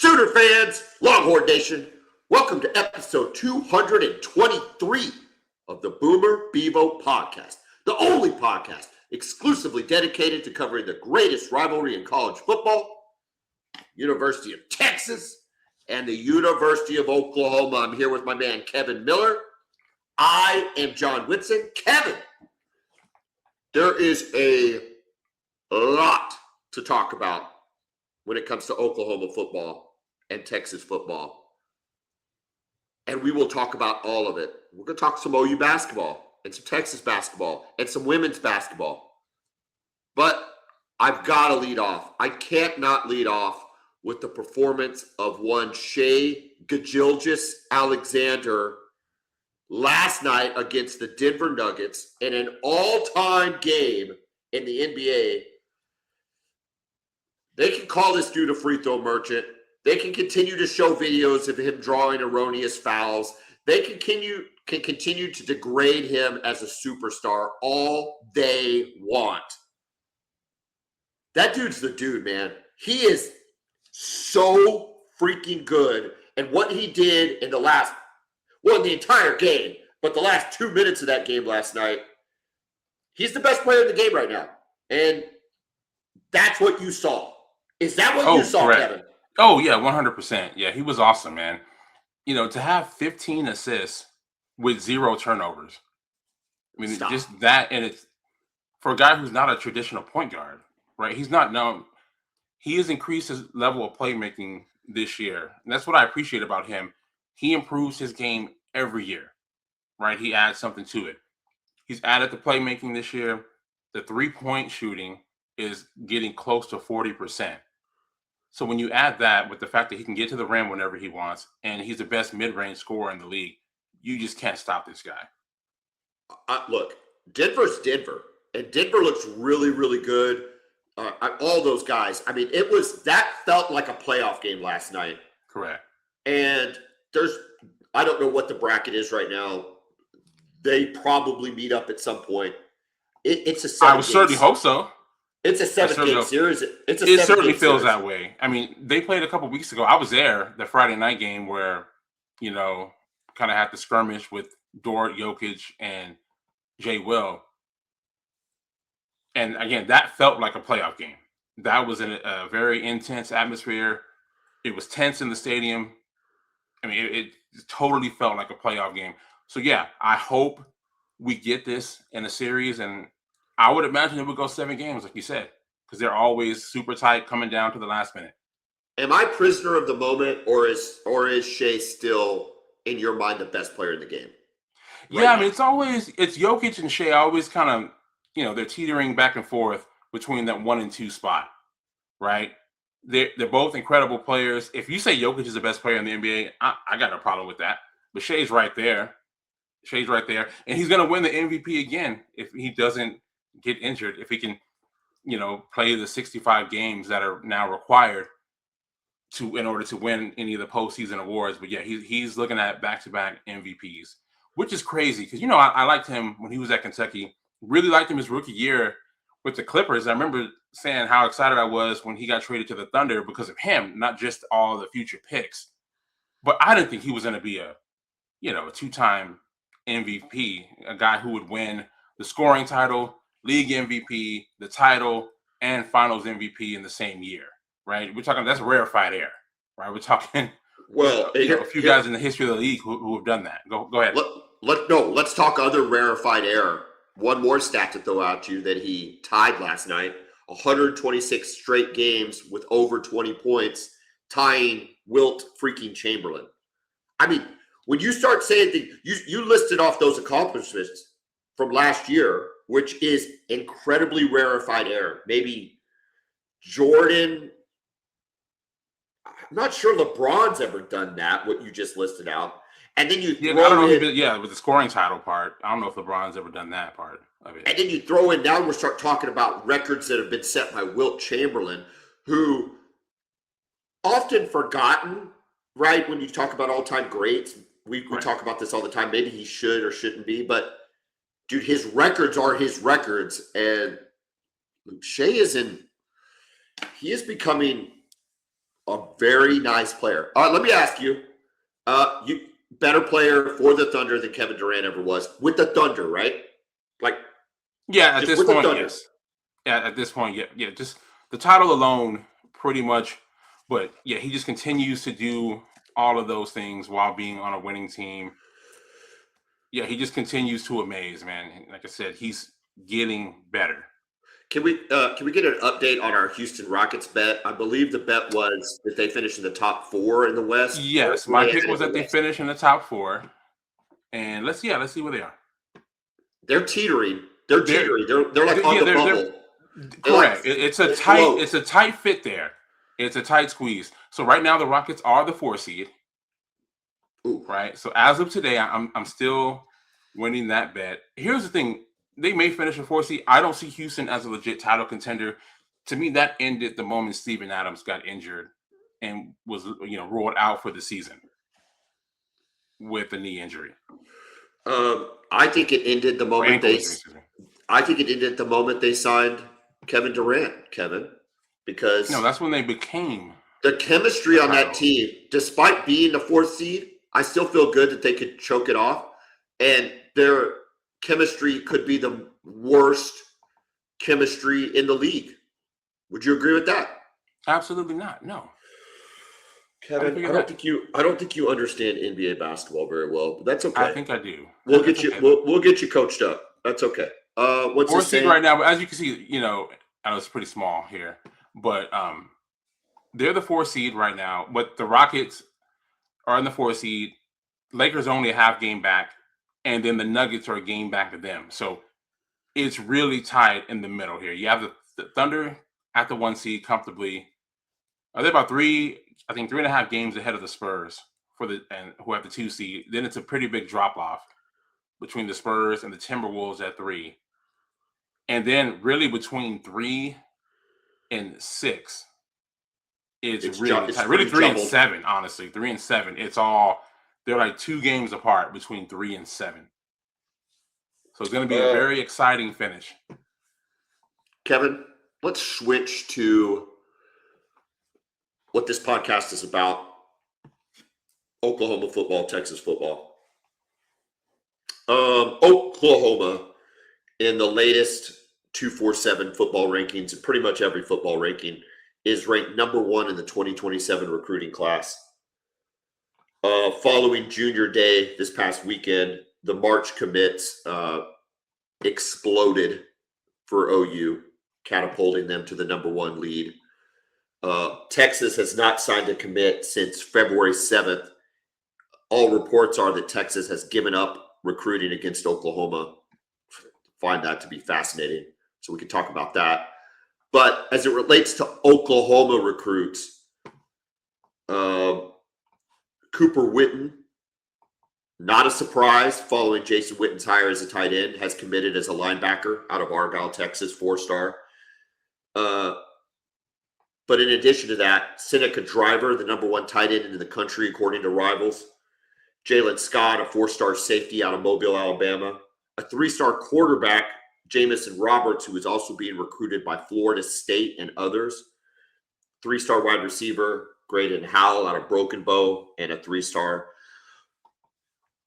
Sooner fans, Longhorn Nation, welcome to episode 223 of the Bevo Podcast, the only podcast exclusively dedicated to covering the greatest rivalry in college football, University of Texas, and the University of Oklahoma. I'm here with my man, Kevin Miller. I am John Whitson. Kevin, there is a lot to talk about when it comes to Oklahoma football and Texas football. And we will talk about all of it. We're going to talk some OU basketball and some Texas basketball and some women's basketball. But I've got to lead off. I can't not lead off with the performance of one Shai Gilgeous-Alexander last night against the Denver Nuggets in an all-time game in the NBA. They can call this dude a free throw merchant. They can continue to show videos of him drawing erroneous fouls. They can continue to degrade him as a superstar all they want. That dude's the dude, man. He is so freaking good. And what he did in the entire game, but the last 2 minutes of that game last night, he's the best player in the game right now. And that's what you saw. Is that what you saw, correct. Kevin? Oh, yeah, 100%. Yeah, he was awesome, man. You know, to have 15 assists with 0 turnovers. I mean, just that, and it's for a guy who's not a traditional point guard, right? He's not known. He has increased his level of playmaking this year. And that's what I appreciate about him. He improves his game every year, right? He adds something to it. He's added the playmaking this year. The three-point shooting is getting close to 40%. So when you add that with the fact that he can get to the rim whenever he wants, and he's the best mid-range scorer in the league, you just can't stop this guy. Look, Denver's Denver, and Denver looks really, really good. All those guys. I mean, that felt like a playoff game last night. Correct. And I don't know what the bracket is right now. They probably meet up at some point. It's a 7 I would certainly hope so. It's a 7-game series. It certainly feels that way. I mean, they played a couple weeks ago. I was there, the Friday night game where, you know, kind of had the skirmish with Dort, Jokic, and Jay Will. And again, that felt like a playoff game. That was a very intense atmosphere. It was tense in the stadium. I mean, it totally felt like a playoff game. So, yeah, I hope we get this in a series, and I would imagine it would go 7 games, like you said, because they're always super tight coming down to the last minute. Am I prisoner of the moment, or is Shai still, in your mind, the best player in the game? Yeah, I mean, it's Jokic and Shai always kind of, you know, they're teetering back and forth between that 1 and 2 spot, right? They're both incredible players. If you say Jokic is the best player in the NBA, I got no problem with that. But Shai's right there. And he's going to win the MVP again if he doesn't get injured, if he can, you know, play the 65 games that are now required in order to win any of the postseason awards. But yeah, he's looking at back-to-back MVPs, which is crazy because, you know, I liked him when he was at Kentucky. Really liked him his rookie year with the Clippers. I remember saying how excited I was when he got traded to the Thunder because of him, not just all the future picks. But I didn't think he was going to be a 2-time MVP, a guy who would win the scoring title, league MVP, the title, and finals MVP in the same year, right? We're talking, that's rarefied air, right? We're talking, a few guys in the history of the league who have done that. Go ahead. Let's talk other rarefied air. One more stat to throw out to you that he tied last night, 126 straight games with over 20 points, tying Wilt freaking Chamberlain. I mean, when you start saying you listed off those accomplishments from last year, which is incredibly rarefied air. Maybe Jordan, I'm not sure LeBron's ever done that, what you just listed out. And then you with the scoring title part. I don't know if LeBron's ever done that part of it. And then you throw in, now we start talking about records that have been set by Wilt Chamberlain, who often forgotten, right? When you talk about all-time greats, we talk about this all the time. Maybe he should or shouldn't be, but dude, his records are his records. And Shai he is becoming A very nice player. Let me ask you, you better player for the Thunder than Kevin Durant ever was with the Thunder, right? Like, Yeah, at just this with the point, Thunder. yes. Yeah, at this point, yeah. Just the title alone, pretty much. But yeah, he just continues to do all of those things while being on a winning team. Yeah, he just continues to amaze, man. Like I said, he's getting better. Can we get an update on our Houston Rockets bet? I believe the bet was that they finish in the top 4 in the West. Yes, Where my they pick at in was the that they West? finish in the top 4. And let's see where they are. They're teetering. They're They're teetering. They're like on yeah, the they're bubble. They like correct. It's a they tight float. fit there. It's a tight squeeze. So right now the Rockets are the 4 seed, Ooh. right? So as of today, I'm still winning that bet. Here's the thing: they may finish a 4 seed. I don't see Houston as a legit title contender. To me, that ended the moment Steven Adams got injured and was ruled out for the season with a knee injury I think it ended the or moment ankle injury. Excuse me. I think it ended the moment they signed Kevin Durant, Kevin, No, because that's when they became the chemistry a on that title. team, despite being the 4th seed, I still feel good that they could choke it off. And their chemistry could be the worst chemistry in the league. Would you agree with that? Absolutely not. No. Kevin, figure that? I don't think you understand NBA basketball very well, but that's okay. I think I do. We'll That's get you okay. we'll get you coached up. That's okay. What's 4 this seed saying? right now, but as you can see, I know it's pretty small here, but they're the 4 seed right now. But the Rockets are in the 4 seed. Lakers only a half game back, and then the Nuggets are a game back of them. So it's really tight in the middle here. You have the Thunder at the 1 seed comfortably. They're about 3.5 games ahead of the Spurs who have the 2 seed. Then it's a pretty big drop off between the Spurs and the Timberwolves at 3. And then really between 3 and 6, it's really tight. Really pretty 3 and jumbled. 7, honestly. 3 and 7. They're like 2 games apart between 3 and 7. So it's going to be a very exciting finish. Kevin, let's switch to what this podcast is about. Oklahoma football, Texas football. Oklahoma in the latest 247 football rankings, and pretty much every football ranking, is ranked number 1 in the 2027 recruiting class. Following Junior Day this past weekend, the March commits exploded for OU, catapulting them to the number 1 lead. Texas has not signed a commit since February 7th. All reports are that Texas has given up recruiting against Oklahoma. Find that to be fascinating. So we can talk about that. But as it relates to Oklahoma recruits, Cooper Witten, not a surprise following Jason Witten's hire as a tight end, has committed as a linebacker out of Argyle, Texas, 4-star. But in addition to that, Seneca Driver, the number 1 tight end in the country, according to Rivals. Jalen Scott, a 4-star safety out of Mobile, Alabama. A 3-star quarterback, Jamison Roberts, who is also being recruited by Florida State and others. 3-star wide receiver, Graydon Howell out of Broken Bow, and a 3-star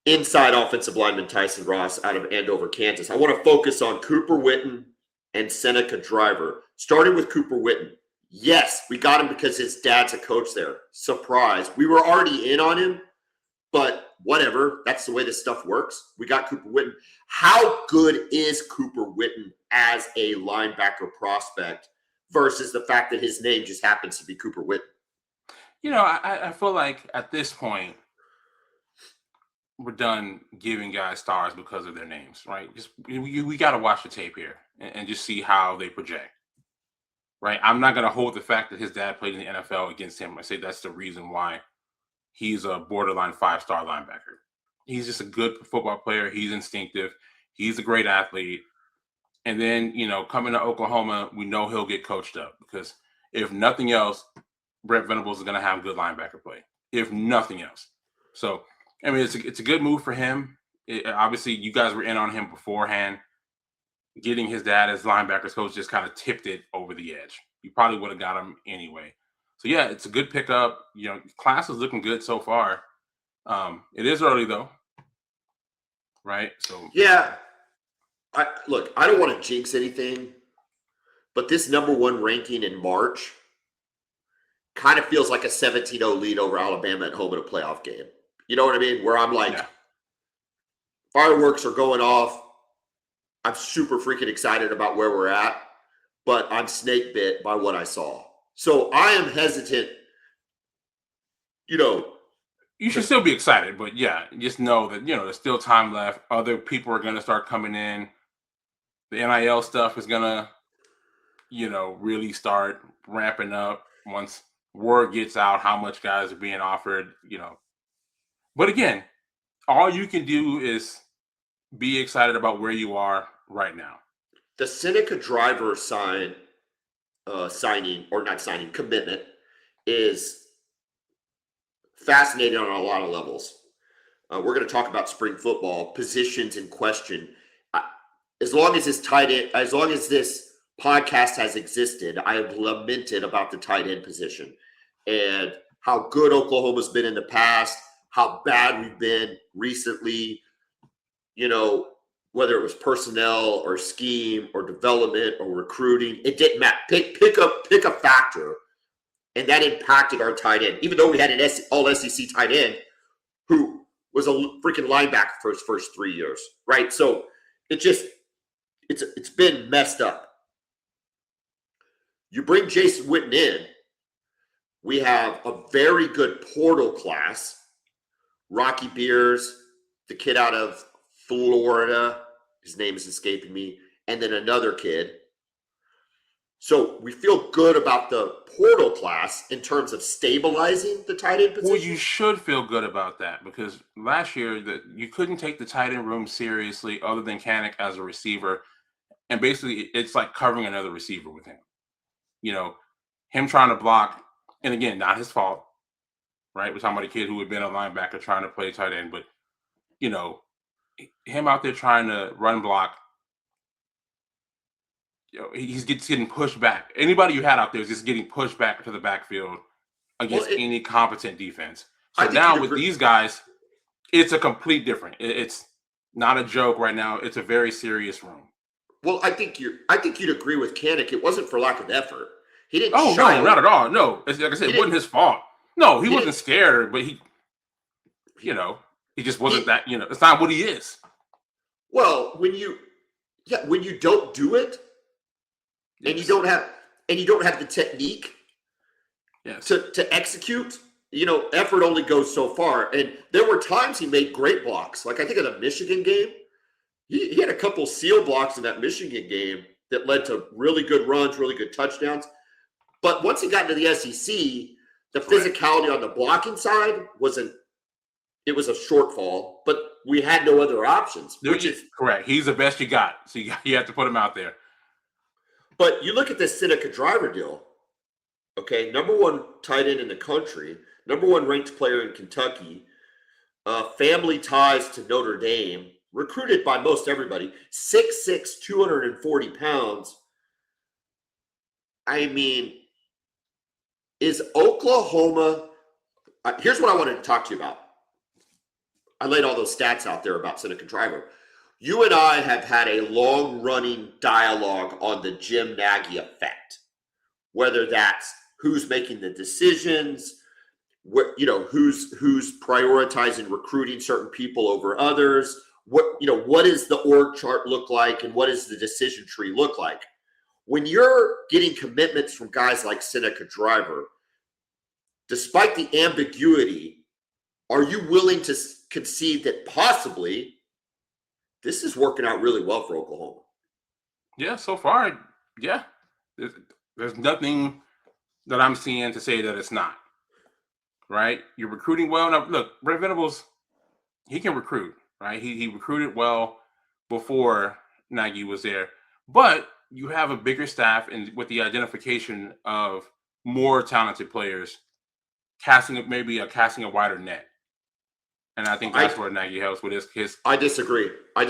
inside offensive lineman Tyson Ross out of Andover, Kansas. I want to focus on Cooper Witten and Seneca Driver. Starting with Cooper Witten. Yes, we got him because his dad's a coach there. Surprise. We were already in on him, but whatever. That's the way this stuff works. We got Cooper Witten. How good is Cooper Witten as a linebacker prospect versus the fact that his name just happens to be Cooper Witten? I feel like at this point, we're done giving guys stars because of their names, right? We got to watch the tape here and just see how they project, right? I'm not going to hold the fact that his dad played in the NFL against him. I say that's the reason why he's a borderline 5-star linebacker. He's just a good football player. He's instinctive. He's a great athlete. And then, coming to Oklahoma, we know he'll get coached up because if nothing else, Brent Venables is going to have good linebacker play, if nothing else. So, I mean, it's a good move for him. Obviously, you guys were in on him beforehand. Getting his dad as linebackers coach just kind of tipped it over the edge. You probably would have got him anyway. So yeah, it's a good pickup. Class is looking good so far. It is early though, right? So Yeah. I don't want to jinx anything, but this number 1 ranking in March kind of feels like a 17-0 lead over Alabama at home in a playoff game. You know what I mean? Where I'm like, fireworks are going off. I'm super freaking excited about where we're at, but I'm snake bit by what I saw. So I am hesitant, you should still be excited, but yeah, just know that, there's still time left. Other people are going to start coming in. The NIL stuff is going to, really start ramping up once word gets out how much guys are being offered, But again, all you can do is be excited about where you are right now. The Seneca driver commitment is fascinating on a lot of levels. We're going to talk about spring football, positions in question. As long as this podcast has existed, I have lamented about the tight end position and how good Oklahoma's been in the past, how bad we've been recently, whether it was personnel or scheme or development or recruiting, it didn't matter. Pick a factor, and that impacted our tight end. Even though we had an all-SEC tight end who was a freaking linebacker for his first 3 years, right? So it's been messed up. You bring Jason Witten in, we have a very good portal class. Rocky Beers, the kid out of Florida, his name is escaping me, and then another kid. So we feel good about the portal class in terms of stabilizing the tight end position. Well, you should feel good about that because last year you couldn't take the tight end room seriously other than Kanik as a receiver. And basically it's like covering another receiver with him. Him trying to block, and again, not his fault, right? We're talking about a kid who had been a linebacker trying to play tight end, but him out there trying to run block, he's getting pushed back. Anybody you had out there is just getting pushed back to the backfield against any competent defense. So now with these guys, it's a complete different. It's not a joke right now. It's a very serious room. Well, I think you'd agree with Kanik. It wasn't for lack of effort. He didn't. Oh no, not at all. No, like I said, it wasn't his fault. No, he wasn't scared, but he just wasn't that. It's not what he is. Well, when you don't do it, and you don't have the technique, to execute, effort only goes so far. And there were times he made great blocks. Like I think of the Michigan game, he had a couple seal blocks in that Michigan game that led to really good runs, really good touchdowns. But once he got into the SEC, the physicality on the blocking side was a shortfall, but we had no other options. Which is correct. He's the best you got, so you have to put him out there. But you look at this Seneca driver deal, okay, number 1 tight end in the country, number 1 ranked player in Kentucky, family ties to Notre Dame, recruited by most everybody, 6'6", 240 pounds. I mean, is Oklahoma – here's what I wanted to talk to you about. I laid all those stats out there about Seneca driver. You and I have had a long-running dialogue on the Jim Nagy effect, whether that's who's making the decisions, who's prioritizing recruiting certain people over others, what does the org chart look like, and what does the decision tree look like? When you're getting commitments from guys like Seneca driver, despite the ambiguity, are you willing to concede that possibly this is working out really well for Oklahoma? Yeah, so far, yeah. There's nothing that I'm seeing to say that it's not. Right? You're recruiting well. Now, look, Brent Venables, he can recruit, right? He recruited well before Nagy was there. But you have a bigger staff and with the identification of more talented players, casting a wider net. And I think that's where Nagy helps with his. I disagree. I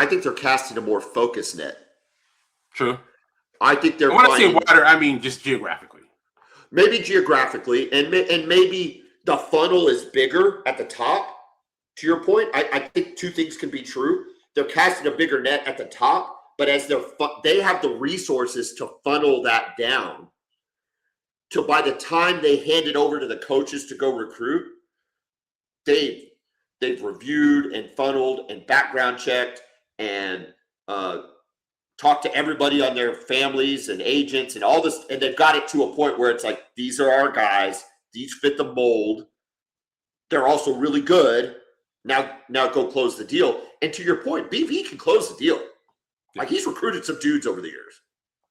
think they're casting a more focused net. True. I think they're. When I say wider, I mean just geographically. maybe geographically, and maybe the funnel is bigger at the top. To your point, I think two things can be true. They're casting a bigger net at the top, but as they have the resources to funnel that down, to by the time they hand it over to the coaches to go recruit, they've reviewed and funneled and background checked and talked to everybody on their families and agents and all this, and they've got it to a point where it's like, these are our guys, these fit the mold, they're also really good. Now go close the deal. And to your point, BV can close the deal. Like, he's recruited some dudes over the years.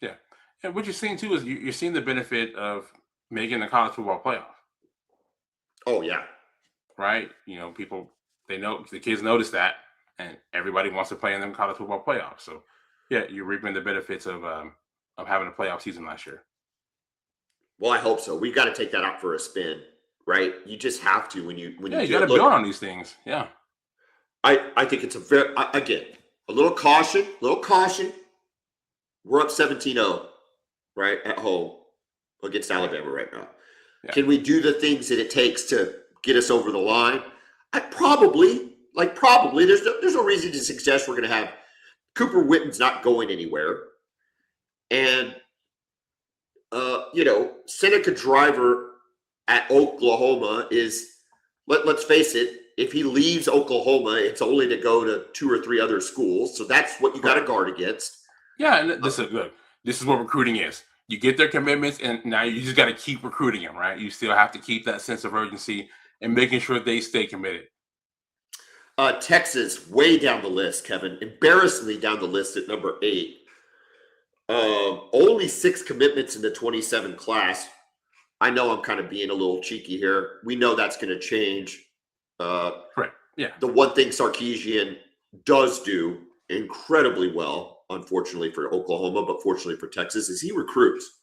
Yeah. And what you're seeing too is you're seeing the benefit of making the college football playoff. Oh yeah. Right? People, they know, the kids notice that, and everybody wants to play in them college football playoffs. So yeah, you're reaping the benefits of having a playoff season last year. Well, I hope so. We got to take that out for a spin, right? You just have to when you got to build on these things. Yeah. I think it's again, a little caution. We're up 17-0, right, at home against Alabama right now. Yeah. Can we do the things that it takes to get us over the line? Probably. There's no reason to suggest we're going to have Cooper Witten's not going anywhere. And, Seneca Driver at Oklahoma is, let's face it, if he leaves Oklahoma, it's only to go to 2 or 3 other schools. So that's what you got to guard against. Yeah, and this is good. This is what recruiting is. You get their commitments, and now you just got to keep recruiting them, right? You still have to keep that sense of urgency and making sure they stay committed. Texas, way down the list, Kevin. Embarrassingly down the list at number 8. Only 6 commitments in the 27 class. I know I'm kind of being a little cheeky here. We know that's going to change. Right. Yeah. The one thing Sarkisian does do incredibly well, unfortunately for Oklahoma, but fortunately for Texas, is he recruits.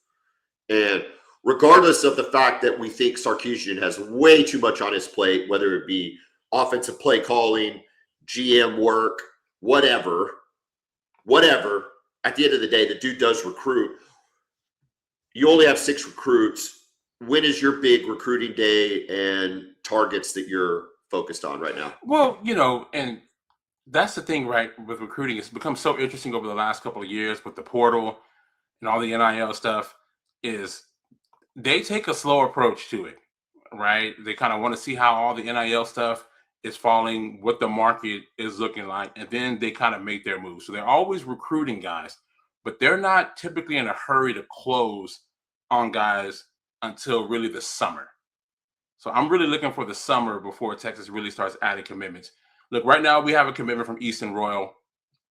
And regardless of the fact that we think Sarkisian has way too much on his plate, whether it be offensive play calling, GM work, whatever, at the end of the day, the dude does recruit. You only have 6 recruits. When is your big recruiting day and targets that you're focused on right now? Well, and that's the thing, right, with recruiting. It's become so interesting over the last couple of years with the portal and all the NIL stuff, is they take a slow approach to it, right? They kind of want to see how all the NIL stuff is falling, what the market is looking like, and then they kind of make their move. So they're always recruiting guys, but they're not typically in a hurry to close on guys until really the summer. So I'm really looking for the summer before Texas really starts adding commitments. Look, right now we have a commitment from Easton Royal.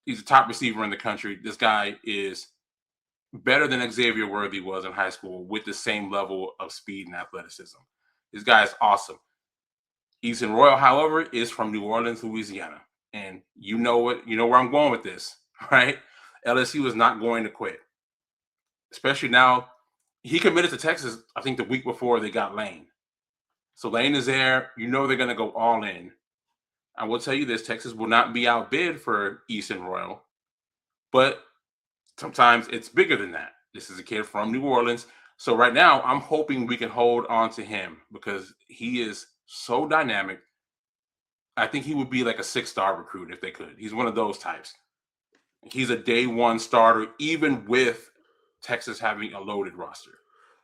He's a top receiver in the country. This guy is better than Xavier Worthy was in high school with the same level of speed and athleticism. This guy is awesome. Easton Royal, however, is from New Orleans, Louisiana. And you know where I'm going with this, right? LSU is not going to quit. Especially now, he committed to Texas, I think, the week before they got Lane. So Lane is there. They're going to go all in. I will tell you this, Texas will not be outbid for Easton Royal. But sometimes it's bigger than that. This is a kid from New Orleans. So right now, I'm hoping we can hold on to him because he is so dynamic. I think he would be like a 6-star recruit if they could. He's one of those types. He's a day 1 starter, even with Texas having a loaded roster.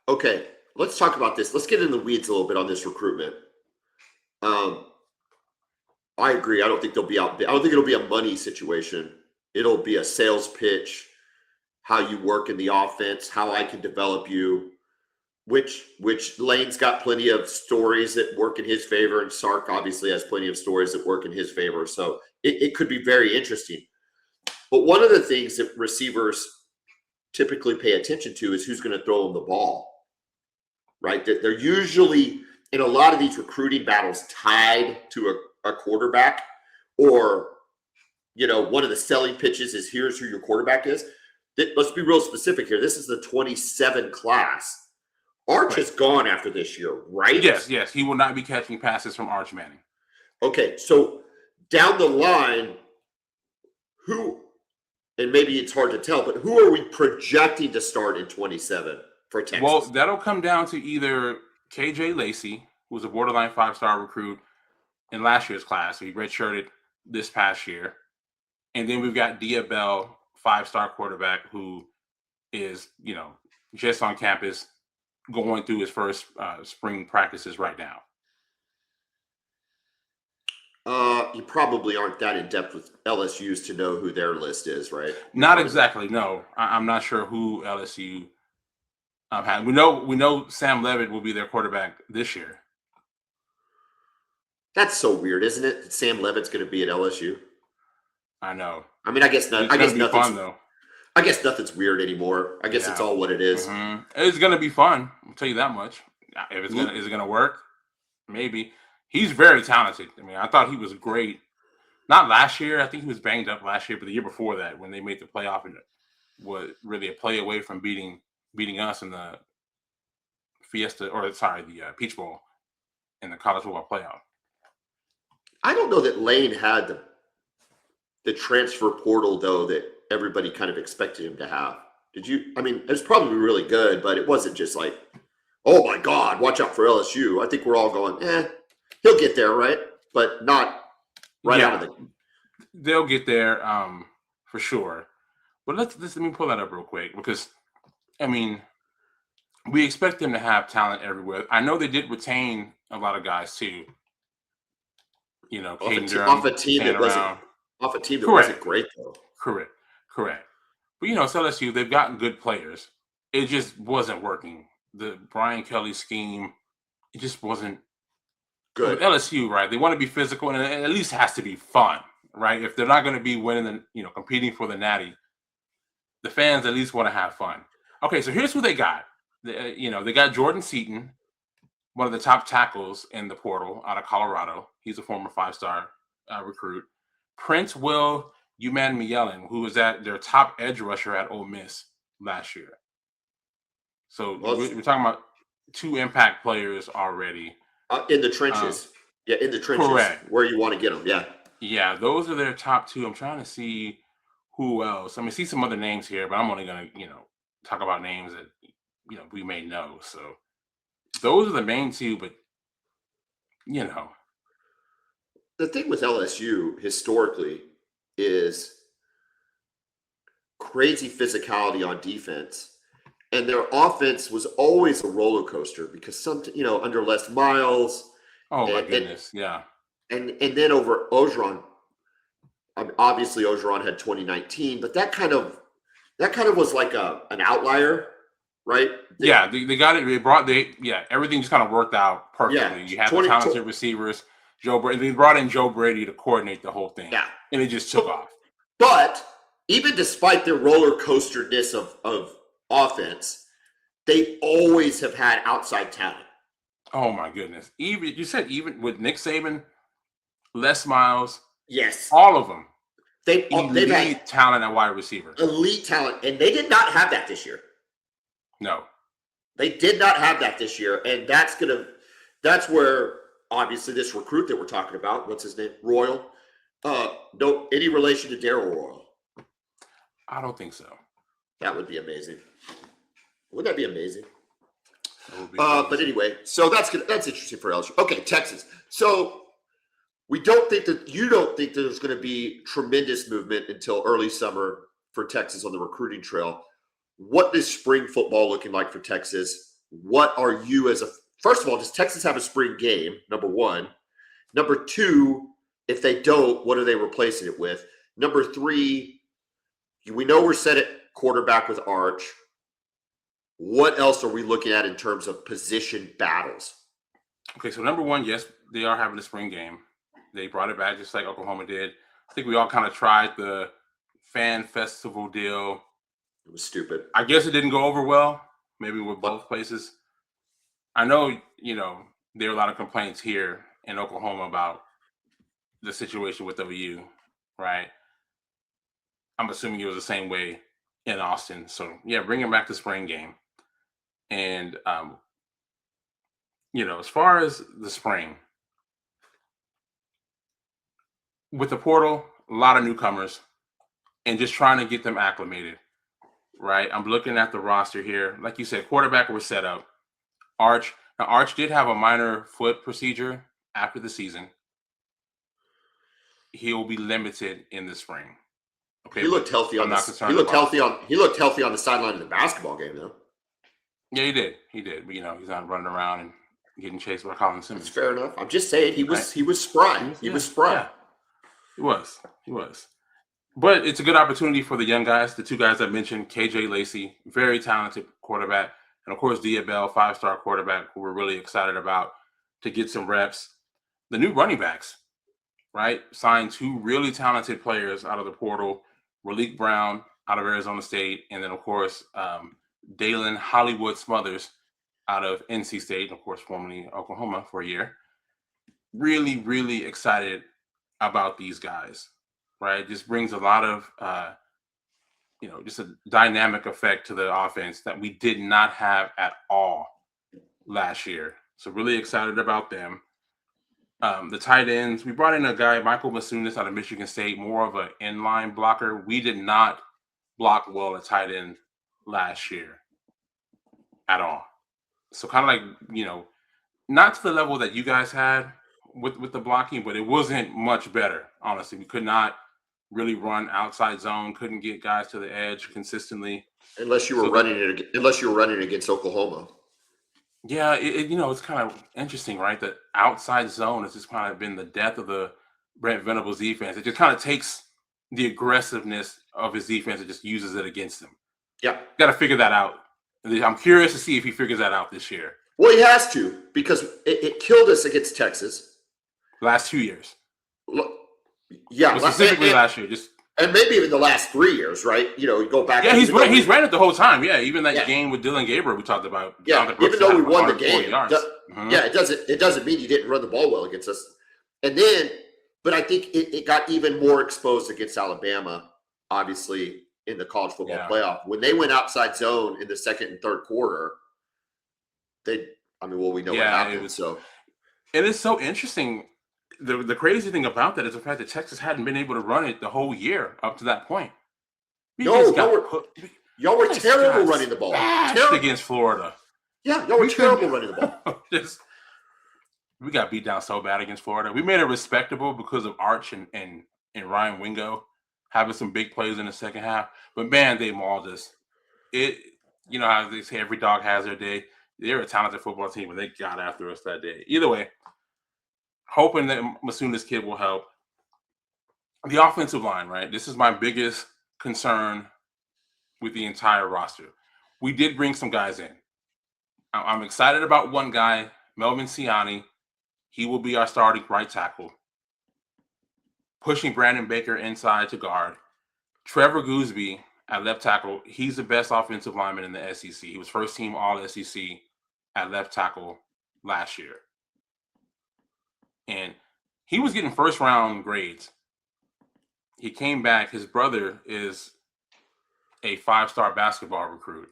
Okay, let's talk about this. Let's get in the weeds a little bit on this recruitment. I agree. I don't think they'll be out. I don't think it'll be a money situation. It'll be a sales pitch, how you work in the offense, how I can develop you, which Lane's got plenty of stories that work in his favor, and Sark obviously has plenty of stories that work in his favor. So it could be very interesting. But one of the things that receivers typically pay attention to is who's going to throw them the ball, right? That they're usually in a lot of these recruiting battles tied to a quarterback, or one of the selling pitches is here's who your quarterback is. Let's be real specific here. This is the 27 class. Arch has gone after this year, right? Yes. He will not be catching passes from Arch Manning. Okay, so down the line, who, and maybe it's hard to tell, but who are we projecting to start in 27 for Texas? Well, that'll come down to either KJ Lacey, who was a borderline 5-star recruit in last year's class. So he redshirted this past year. And then we've got Dia Bell, 5-star quarterback, who is, just on campus going through his first spring practices right now. You probably aren't that in depth with LSU's to know who their list is, right? Not exactly. No, I'm not sure who LSU had. We know Sam Levitt will be their quarterback this year. That's so weird, isn't it? That Sam Levitt's going to be at LSU. I know. I mean, I guess nothing's fun though. I guess nothing's weird anymore. I guess it's all what it is. Mm-hmm. It's going to be fun. I'll tell you that much. Is it going to work? Maybe. He's very talented. I mean, I thought he was great. Not last year. I think he was banged up last year, but the year before that, when they made the playoff and was really a play away from beating us in the the Peach Bowl in the college football playoff. I don't know that Lane had the transfer portal though that everybody kind of expected him to have. Did you? I mean, it was probably really good, but it wasn't just like, oh my God, watch out for LSU. I think we're all going, he'll get there, right? But not right out of the. They'll get there for sure. But let me pull that up real quick because, I mean, we expect them to have talent everywhere. I know they did retain a lot of guys too. Off a team that wasn't great though. Correct. But it's LSU. They've gotten good players. It just wasn't working. The Brian Kelly scheme, it just wasn't good. With LSU, right? They want to be physical, and it at least has to be fun, right? If they're not going to be winning, competing for the Natty, the fans at least want to have fun. Okay, so here's who they got. They got Jordan Seaton, one of the top tackles in the portal out of Colorado. He's a former 5-star recruit. Prince Will Uman-Mielen, who was their top edge rusher at Ole Miss last year. So we're talking about 2 impact players already. In the trenches. In the trenches. Correct. Where you want to get them, yeah. Yeah, those are their top 2. I'm trying to see who else. I mean, see some other names here, but I'm only going to, talk about names that, we may know. So those are the main 2, but, The thing with LSU historically is crazy physicality on defense. And their offense was always a roller coaster because under Les Miles. Oh my goodness, yeah. And then over Orgeron, obviously Orgeron had 2019, but that kind of was like an outlier, right? They got it. Everything just kind of worked out perfectly. Yeah, you had the talented receivers. Joe Brady. They brought in Joe Brady to coordinate the whole thing. Yeah, and it just took off. But even despite their roller coasterness of offense, they always have had outside talent. Oh my goodness! Even with Nick Saban, Les Miles, yes, all of them. They've had talent at wide receiver. Elite talent, and they did not have that this year. No, they did not have that this year, and that's where obviously this recruit that we're talking about, what's his name, Royal, no any relation to Darryl Royal? I don't think so. That would be amazing. Wouldn't that be amazing? But anyway, so that's interesting for LSU. Okay, Texas. So you don't think there's going to be tremendous movement until early summer for Texas on the recruiting trail. What is spring football looking like for Texas? What are you first of all, does Texas have a spring game? Number 1. Number 2, if they don't, what are they replacing it with? Number 3, we know we're set at quarterback with Arch. What else are we looking at in terms of position battles? Okay, so number 1, yes, they are having a spring game. They brought it back just like Oklahoma did. I think we all kind of tried the fan festival deal. It was stupid. I guess it didn't go over well, maybe with both places. I know, there are a lot of complaints here in Oklahoma about the situation with OU, right? I'm assuming it was the same way in Austin. So, yeah, bringing back the spring game. And, as far as the spring, with the portal, a lot of newcomers, and just trying to get them acclimated. right? I'm looking at the roster here. Like you said, quarterback was set up. Arch. Now, Arch did have a minor foot procedure after the season. He will be limited in the spring. Okay, He looked but healthy I'm on not this. concerned about it. He looked healthy on the sideline of the basketball game, though. Yeah, he did. He did. But he's not running around and getting chased by Colin That's Simmons. fair enough. I'm just saying he Right? was spry. He Yeah, was spry. Yeah, he was. He was. But it's a good opportunity for the young guys, the two guys I mentioned, KJ Lacey, very talented quarterback, and of course Diabell, 5-star quarterback, who we're really excited about to get some reps. The new running backs, right? Signed two really talented players out of the portal, Raleek Brown out of Arizona State, and then of course Dalen Hollywood Smothers out of NC State, and of course formerly Oklahoma for a year. Really, really excited about these guys. Right, just brings a lot of just a dynamic effect to the offense that we did not have at all last year. So really excited about them. The tight ends, we brought in a guy, Michael Masunis out of Michigan State, more of an inline blocker. We did not block well at tight end last year at all. So kind of like not to the level that you guys had with the blocking, but it wasn't much better. Honestly, we could not really run outside zone, couldn't get guys to the edge consistently. Unless you were running against Oklahoma. Yeah, it's kind of interesting, right? That outside zone has just kind of been the death of the Brent Venables defense. It just kind of takes the aggressiveness of his defense and just uses it against him. Yeah. Got to figure that out. I'm curious to see if he figures that out this year. Well, he has to, because it killed us against Texas. Last 2 years. Yeah, but specifically last year, and maybe even the last 3 years, right? You go back. Yeah, he's ran it the whole time. Yeah, even that game with Dylan Gabriel we talked about. Yeah, even though we won the game, it doesn't mean you didn't run the ball well against us. And then, but I think it got even more exposed against Alabama, obviously in the college football playoff when they went outside zone in the second and third quarter. We know what happened. And it's so interesting. The crazy thing about that is the fact that Texas hadn't been able to run it the whole year up to that point. Y'all were terrible running the ball. Terrible against Florida. Yeah, y'all were terrible running the ball. We got beat down so bad against Florida. We made it respectable because of Arch and Ryan Wingo having some big plays in the second half. But man, they mauled us. How they say every dog has their day. They're a talented football team, and they got after us that day. Either way, hoping that Masuna's kid will help. The offensive line, right? This is my biggest concern with the entire roster. We did bring some guys in. I'm excited about one guy, Melvin Siani. He will be our starting right tackle. Pushing Brandon Baker inside to guard. Trevor Gooseby at left tackle. He's the best offensive lineman in the SEC. He was first team All-SEC at left tackle last year. And he was getting first-round grades. He came back. His brother is a 5-star basketball recruit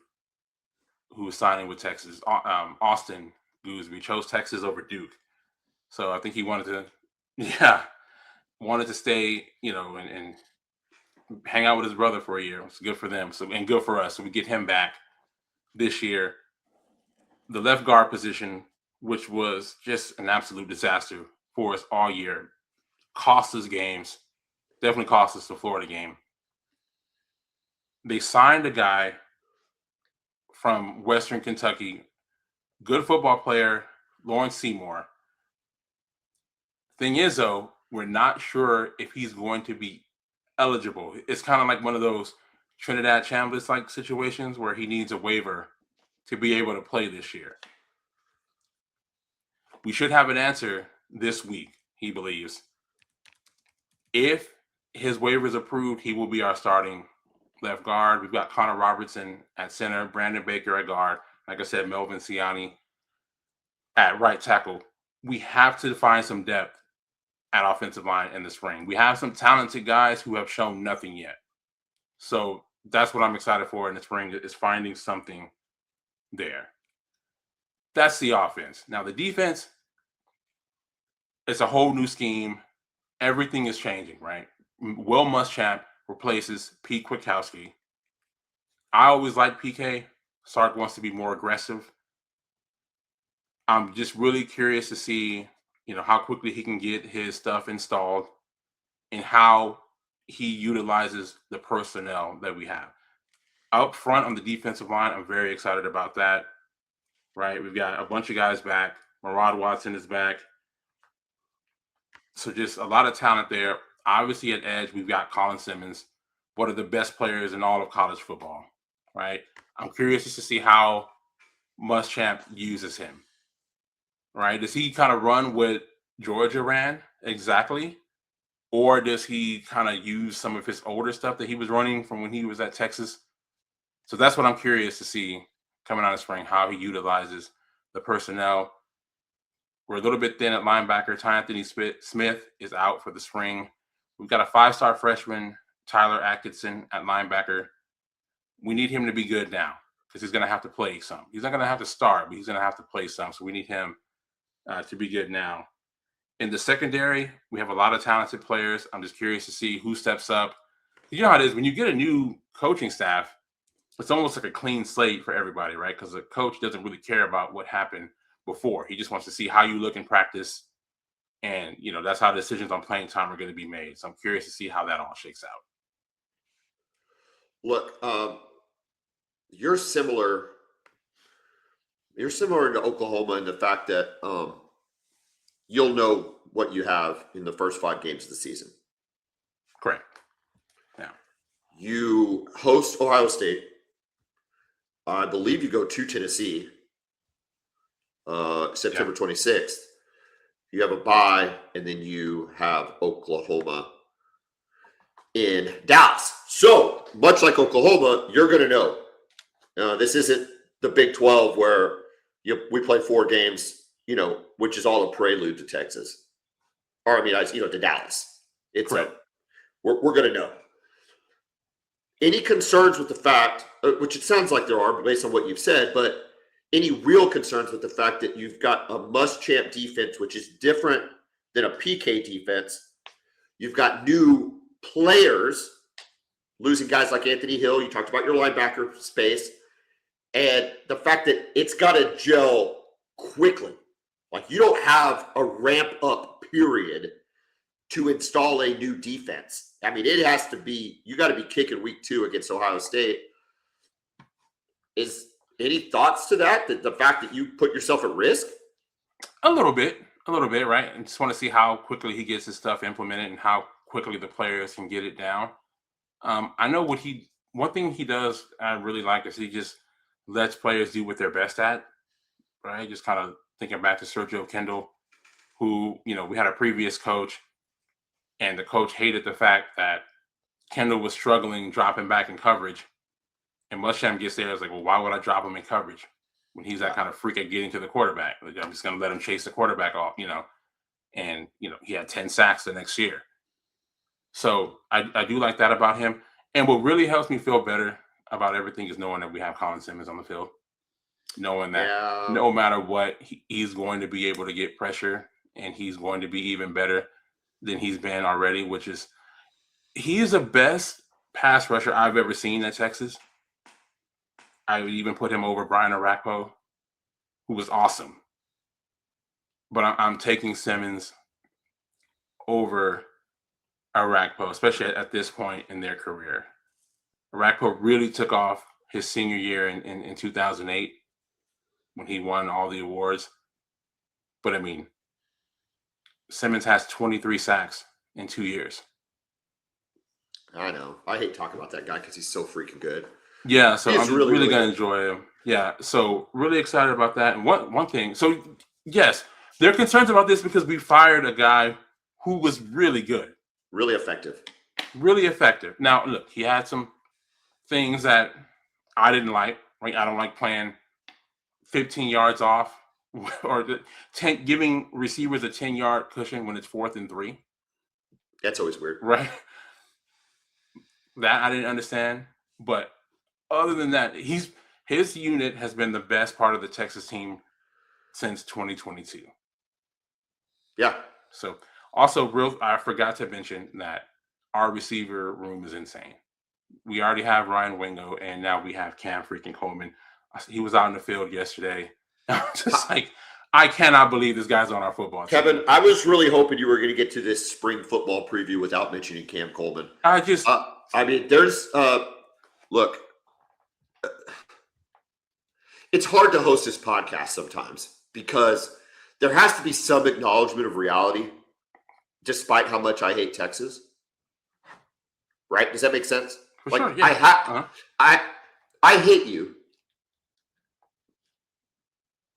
who was signing with Texas. Austin Gooseby chose Texas over Duke. So I think he wanted to stay, and hang out with his brother for a year. It's good for them, and good for us. So we get him back this year. The left guard position, which was just an absolute disaster for us all year, cost us games. Definitely cost us the Florida game. They signed a guy from Western Kentucky, good football player, Lawrence Seymour. Thing is, though, we're not sure if he's going to be eligible. It's kind of like one of those Trinidad Chambliss-like situations where he needs a waiver to be able to play this year. We should have an answer this week, he believes. If his waiver is approved, he will be our starting left guard. We've got Connor Robertson at center, Brandon Baker at guard. Like I said, Melvin Siani at right tackle. We have to find some depth at offensive line in the spring. We have some talented guys who have shown nothing yet. So that's what I'm excited for in the spring, is finding something there. That's the offense. Now the defense, it's a whole new scheme. Everything is changing, right? Will Muschamp replaces Pete Kwiatkowski. I always like PK. Sark wants to be more aggressive. I'm just really curious to see, how quickly he can get his stuff installed and how he utilizes the personnel that we have. Up front on the defensive line, I'm very excited about that. Right? We've got a bunch of guys back. Murad Watson is back. So just a lot of talent there. Obviously at edge, we've got Colin Simmons, one of the best players in all of college football. Right? I'm curious just to see how Muschamp uses him. Right? Does he kind of run what Georgia ran exactly? Or does he kind of use some of his older stuff that he was running from when he was at Texas? So that's what I'm curious to see coming out of spring, how he utilizes the personnel. We're a little bit thin at linebacker. Ty Anthony Smith is out for the spring. We've got a 5-star freshman, Tyler Atkinson, at linebacker. We need him to be good now because he's going to have to play some. He's not going to have to start, but he's going to have to play some. So we need him to be good now. In the secondary, we have a lot of talented players. I'm just curious to see who steps up. You know how it is when you get a new coaching staff, it's almost like a clean slate for everybody, right? Because the coach doesn't really care about what happened before. He just wants to see how you look in practice. And, that's how decisions on playing time are going to be made. So I'm curious to see how that all shakes out. Look, you're similar to Oklahoma in the fact that you'll know what you have in the first 5 games of the season. Correct. Yeah. You host Ohio State. I believe you go to Tennessee September 26th. You have a bye, and then you have Oklahoma in Dallas. So, much like Oklahoma, you're going to know. This isn't the Big 12 where we play 4 games, which is all a prelude to Texas. Or, to Dallas. It's we're going to know. Any concerns with the fact, which it sounds like there are based on what you've said, but any real concerns with the fact that you've got a Muschamp defense, which is different than a PK defense? You've got new players, losing guys like Anthony Hill. You talked about your linebacker space. And the fact that it's got to gel quickly. Like, you don't have a ramp up period to install a new defense. It has to be, you got to be kicking week 2 against Ohio State. Is any thoughts to that? That the fact that you put yourself at risk? A little bit, right? I just want to see how quickly he gets his stuff implemented and how quickly the players can get it down. I know one thing he does I really like is he just lets players do what they're best at, right? Just kind of thinking back to Sergio Kendall, who, we had a previous coach, and the coach hated the fact that Kendall was struggling dropping back in coverage. And Muschamp gets there, it's like, well, why would I drop him in coverage when he's that kind of freak at getting to the quarterback? Like, I'm just going to let him chase the quarterback off, And, he had 10 sacks the next year. So I do like that about him. And what really helps me feel better about everything is knowing that we have Colin Simmons on the field. Knowing that no matter what, he's going to be able to get pressure, and he's going to be even better than he's been already, which is he's the best pass rusher I've ever seen at Texas. I would even put him over Brian Arakpo, who was awesome. But I'm taking Simmons over Arakpo, especially at this point in their career. Arakpo really took off his senior year in 2008 when he won all the awards. But, Simmons has 23 sacks in 2 years. I know. I hate talking about that guy because he's so freaking good. Yeah, so I'm really going to enjoy him. Yeah, so really excited about that. And one thing, so yes, there are concerns about this because we fired a guy who was really good. Really effective. Really effective. Now, look, he had some things that I didn't like. Right? I don't like playing 15 yards off or giving receivers a 10-yard cushion when it's 4th and 3. That's always weird. Right? That I didn't understand. But other than that, his unit has been the best part of the Texas team since 2022. Yeah. So also I forgot to mention that our receiver room is insane. We already have Ryan Wingo, and now we have Cam freaking Coleman. He was out in the field yesterday. Just like, I cannot believe this guy's on our football team. Kevin, I was really hoping you were going to get to this spring football preview without mentioning Cam Coleman. There's look, it's hard to host this podcast sometimes because there has to be some acknowledgement of reality, despite how much I hate Texas. Right? Does that make sense? For sure, yeah. I hate you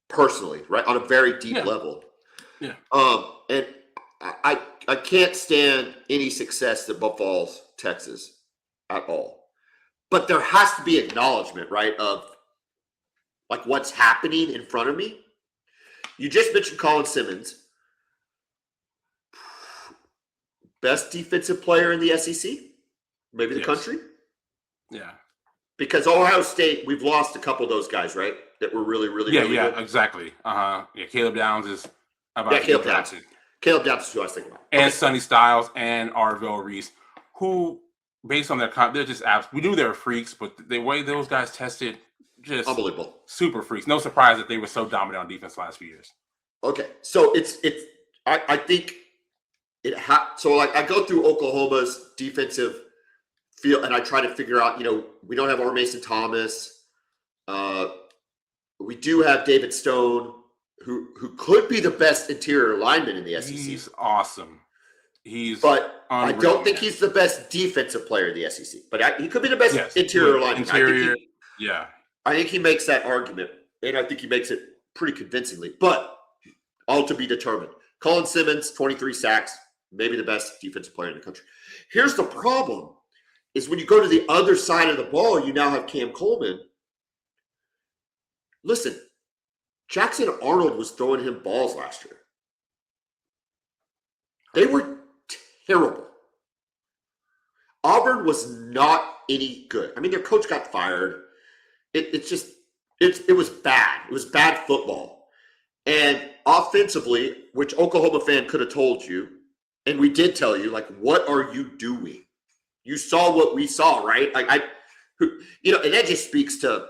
personally, right? On a very deep level. Yeah. And I can't stand any success that befalls Texas at all. But there has to be acknowledgement, right, of like what's happening in front of me. You just mentioned Colin Simmons, best defensive player in the SEC, maybe the country. Yeah. Because Ohio State, we've lost a couple of those guys, right? That were really good. Yeah, exactly. Yeah, Caleb Downs is about to Caleb get drafted. Caleb Downs is who I was thinking about. And Sonny Styles and Arvell Reese, who, based on their they're just apps. We knew they were freaks, but the way those guys tested, just unbelievable. Super freaks. No surprise that they were so dominant on defense the last few years. Okay, so I think so like I go through Oklahoma's defensive field and I try to figure out, we don't have Mason Thomas. We do have David Stone, who could be the best interior lineman in the SEC. He's awesome. But I don't think he's the best defensive player in the SEC. But he could be the best interior lineman. I think he makes that argument, and I think he makes it pretty convincingly. But all to be determined. Colin Simmons, 23 sacks, maybe the best defensive player in the country. Here's the problem, is when you go to the other side of the ball, you now have Cam Coleman. Listen, Jackson Arnold was throwing him balls last year. They were terrible. Auburn was not any good. I mean, their coach got fired. It was bad. It was bad football. And offensively, which Oklahoma fan could have told you, and we did tell you, like, what are you doing? You saw what we saw, right? Like and that just speaks to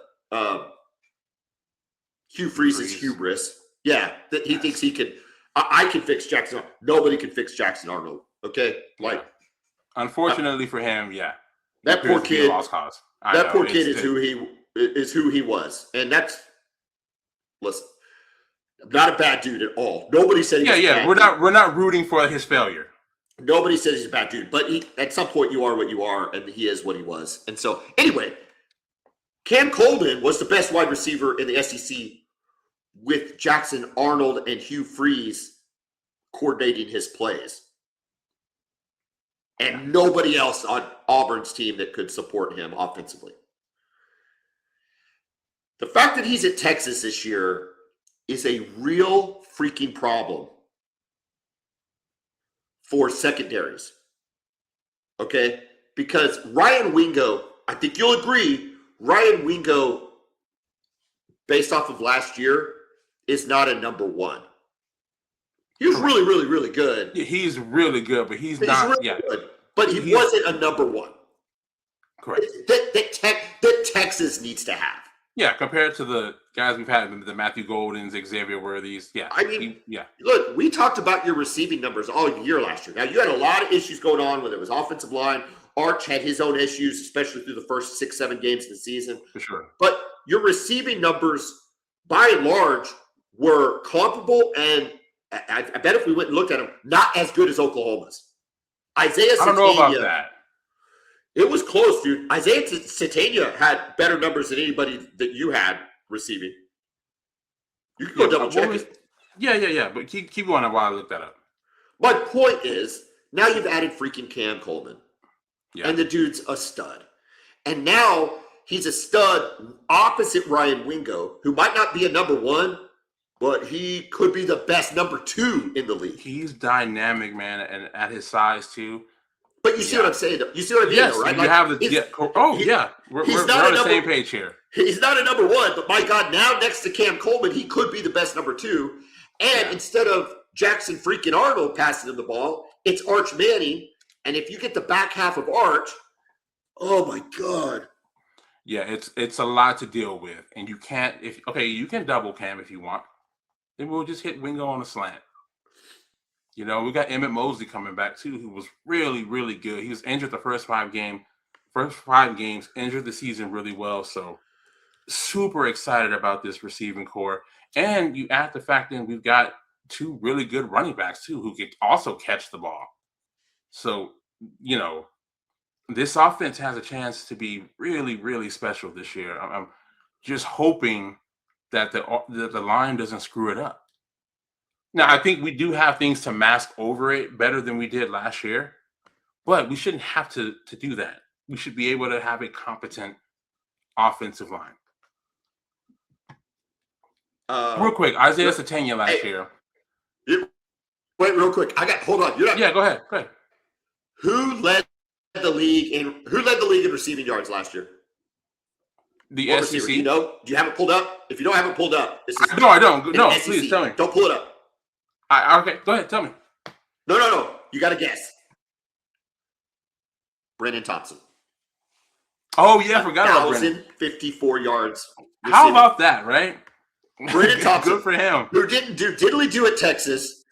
Hugh Freeze's hubris. Yeah, that he thinks he can. I can fix Jackson Arnold. Nobody can fix Jackson Arnold. Okay, unfortunately for him, that poor kid. That poor kid is who he was, and that's not a bad dude at all. Nobody said he was a bad dude. We're not rooting for his failure. Nobody says he's a bad dude, but at some point you are what you are, and he is what he was. And so, anyway, Cam Coleman was the best wide receiver in the SEC with Jackson Arnold and Hugh Freeze coordinating his plays. And nobody else on Auburn's team that could support him offensively. The fact that he's at Texas this year is a real freaking problem for secondaries. Okay? Because Ryan Wingo, I think you'll agree, Ryan Wingo, based off of last year, is not a number one. He was really, really, really good. Yeah, he's really good, but he's not. Really good, but he wasn't a number one. Correct. That Texas needs to have. Yeah, compared to the guys we've had, the Matthew Goldens, Xavier Worthies. Yeah. I mean, look, we talked about your receiving numbers all year last year. Now, you had a lot of issues going on, whether it was offensive line. Arch had his own issues, especially through the first 6-7 games of the season. For sure. But your receiving numbers, by and large, were comparable, and I bet if we went and looked at them, not as good as Oklahoma's. Isaiah Satania, I don't know about that. It was close, dude. Isaiah Satania had better numbers than anybody that you had receiving. You can go double check it. Yeah. But keep going on while I look that up. My point is, now you've added freaking Cam Coleman. Yeah. And the dude's a stud. And now he's a stud opposite Ryan Wingo, who might not be a number one, but he could be the best number two in the league. He's dynamic, man, and at his size, too. But you see what I'm saying, though? You see what I mean, yes, though, right? You have the We're on the same page here. He's not a number one, but my God, now next to Cam Coleman, he could be the best number two. And instead of Jackson freaking Arnold passing him the ball, it's Arch Manning. And if you get the back half of Arch, Oh my God. Yeah, it's a lot to deal with, and you can't. If you can double cam if you want. Then we'll just hit Wingo on a slant. You know, we got Emmett Mosley coming back too, who was really, really good. He was injured the first five games, injured the season really well. So super excited about this receiving core. And you add the fact in we've got two really good running backs too, who can also catch the ball. So, you know, this offense has a chance to be really, really special this year. I'm just hoping that the line doesn't screw it up. Now, I think we do have things to mask over it better than we did last year, but we shouldn't have to do that. We should be able to have a competent offensive line. Real quick, Isaiah Satania last year. Wait, real quick. Hold on. Yeah, go ahead. Who led the league in receiving yards last year? The what SEC. Receiver? Do you know? Do you have it pulled up? If you don't have it pulled up, this is no, I don't. No, SEC. Please tell me. Don't pull it up. Okay, go ahead. Tell me. No. You got to guess. Brandon Thompson. Oh yeah, I forgot about Brandon. 1,054 yards. Receiving. How about that, right? Brandon Thompson. Good for him. Who didn't do diddly do at Texas,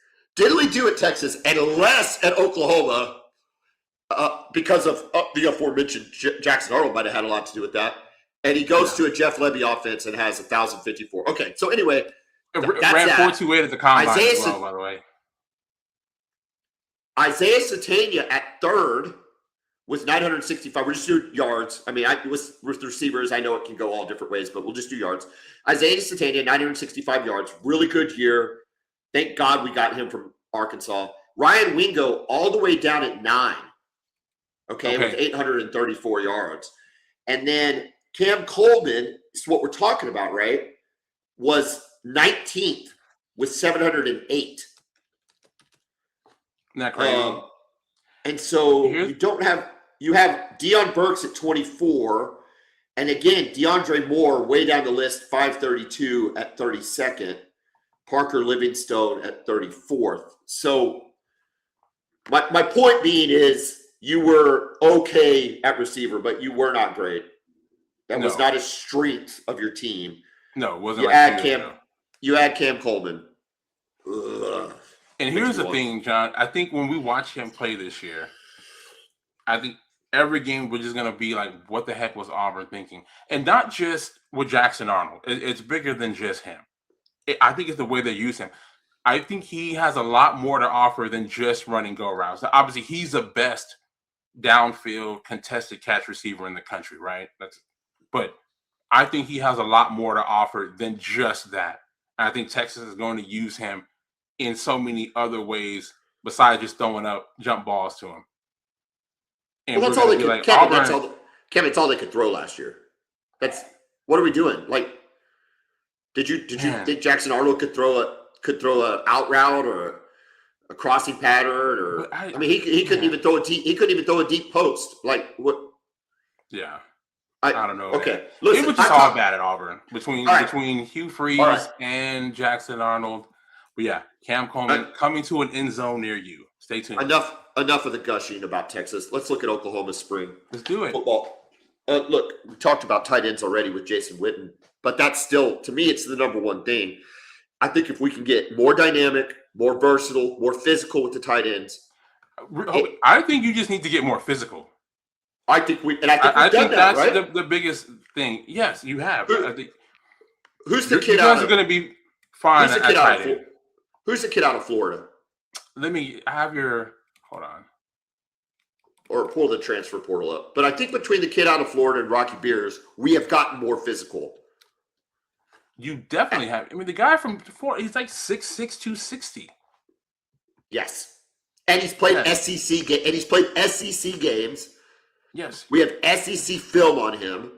and less at Oklahoma, because of the aforementioned Jackson Arnold might have had a lot to do with that. And he goes to a Jeff Lebby offense and has 1,054. Okay, so anyway, ran 4.28 at the combine as well, by the way. Isaiah Satania at third was 965. We're just doing yards. I mean, with receivers, I know it can go all different ways, but we'll just do yards. Isaiah Satania, 965 yards. Really good year. Thank God we got him from Arkansas. Ryan Wingo all the way down at 9. Okay, with 834 yards. And then Cam Coleman, is what we're talking about, right, was 19th with 708. Isn't that crazy? And so you have Deion Burks at 24. And again, DeAndre Moore way down the list, 532 at 32nd. Parker Livingstone at 34th. So my point being is you were okay at receiver, but you were not great. That was not a strength of your team. No, it wasn't. You add Cam Coleman. Ugh. And here's the thing, John. I think when we watch him play this year, I think every game we're just going to be like, what the heck was Auburn thinking? And not just with Jackson Arnold. It's bigger than just him. I think it's the way they use him. I think he has a lot more to offer than just running go routes. Now, obviously, he's the best downfield contested catch receiver in the country, right? But I think he has a lot more to offer than just that. And I think Texas is going to use him in so many other ways besides just throwing up jump balls to him. And well, that's all they could. Kevin, it's all they could throw last year. What are we doing? Like, did you think Jackson Arnold could throw a out route or a crossing pattern? Or I mean, he couldn't even throw a deep. He couldn't even throw a deep post. Like what? Yeah. I don't know. Okay, listen, it was just all bad at Auburn between Hugh Freeze and Jackson Arnold. But yeah, Cam Coleman coming to an end zone near you. Stay tuned. Enough of the gushing about Texas. Let's look at Oklahoma's spring. Let's do it. Football. Look, we talked about tight ends already with Jason Witten, but that's still, to me, it's the number one thing. I think if we can get more dynamic, more versatile, more physical with the tight ends. I think you just need to get more physical. I think we've done that, that's right? the biggest thing. Yes, you have. Who's the kid out of? You guys are going to be fine at tight end. Who's the kid out of Florida? Let me have your – hold on. Or pull the transfer portal up. But I think between the kid out of Florida and Rocky Beers, we have gotten more physical. You definitely have. I mean, the guy from Florida, he's like 6'6", 260. Yes. And he's played SEC games. Yes. We have SEC film on him.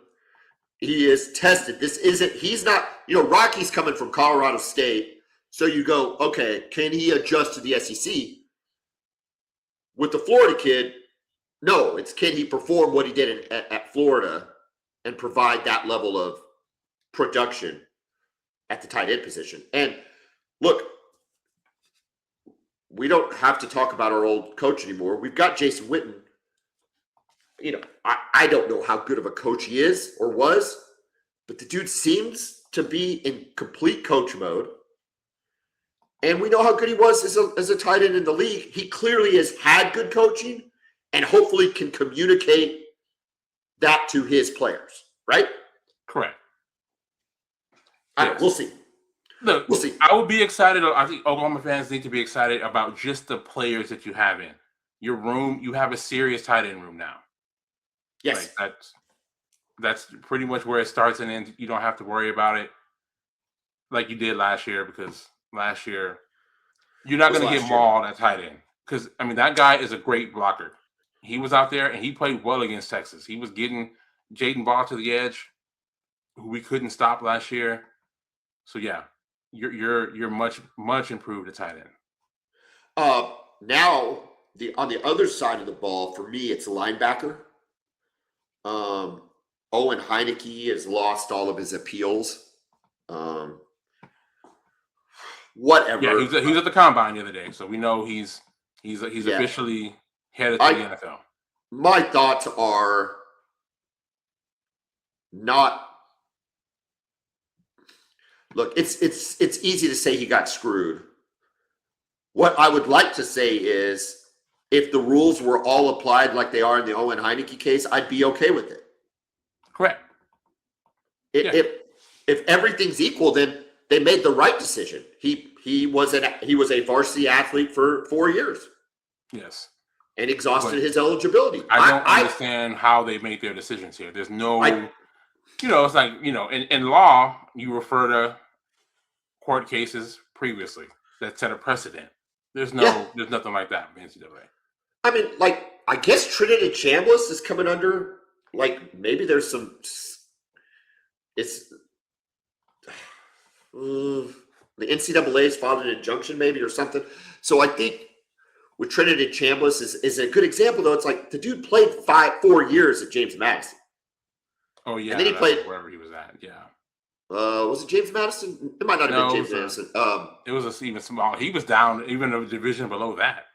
He is tested. He's not – Rocky's coming from Colorado State. So you go, okay, can he adjust to the SEC? With the Florida kid, no, it's can he perform what he did at Florida and provide that level of production at the tight end position. And look, we don't have to talk about our old coach anymore. We've got Jason Witten. I don't know how good of a coach he is or was, but the dude seems to be in complete coach mode. And we know how good he was as a tight end in the league. He clearly has had good coaching and hopefully can communicate that to his players, right? Correct. We'll see. Look, we'll see. I would be excited. I think Oklahoma fans need to be excited about just the players that you have in your room. You have a serious tight end room now. Yes. Like that's pretty much where it starts and ends. You don't have to worry about it like you did last year, because last year you're not going to get mauled at tight end. Because, I mean, that guy is a great blocker. He was out there and he played well against Texas. He was getting Jaden Ball to the edge, who we couldn't stop last year. So yeah, you're much improved at tight end. Now on the other side of the ball, for me, it's a linebacker. Owen Heineke has lost all of his appeals. Whatever. Yeah, he was at the combine the other day, so we know he's officially headed to the NFL. My thoughts are not. Look, it's easy to say he got screwed. What I would like to say is, if the rules were all applied like they are in the Owen Heineke case, I'd be okay with it. Correct. If everything's equal, then they made the right decision. He was a varsity athlete for 4 years. Yes. And exhausted his eligibility. I don't understand how they make their decisions here. There's no, it's like, in law, you refer to court cases previously that set a precedent. There's nothing like that in NCAA. I mean, I guess Trinity Chambliss is coming under, maybe there's some, the NCAA's filed an injunction maybe or something. So I think with Trinity Chambliss is a good example, though. It's like the dude played 4 years at James Madison. Oh, yeah. And then he played wherever he was at. Yeah. Was it James Madison? It might not have been James Madison. It was even small. He was down even a division below that.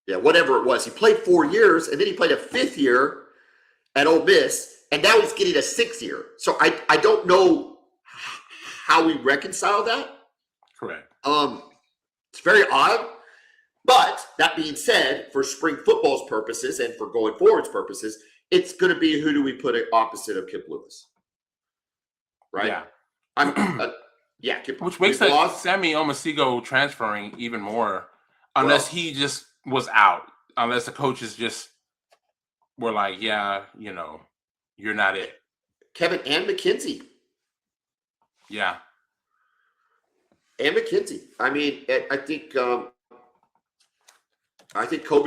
Yeah, whatever it was. He played 4 years, and then he played a 5th year at Ole Miss, and now he's getting a 6th year. So I don't know how we reconcile that. Correct. It's very odd. But that being said, for spring football's purposes and for going forward's purposes, it's going to be who do we put opposite of Kip Lewis, right? Yeah. Which makes that Sammy Omosigho transferring even more, unless he just was out, unless the coaches just were like, yeah, you're not it. Kevin and McKenzie. Yeah. And McKenzie. I mean, I think Kobe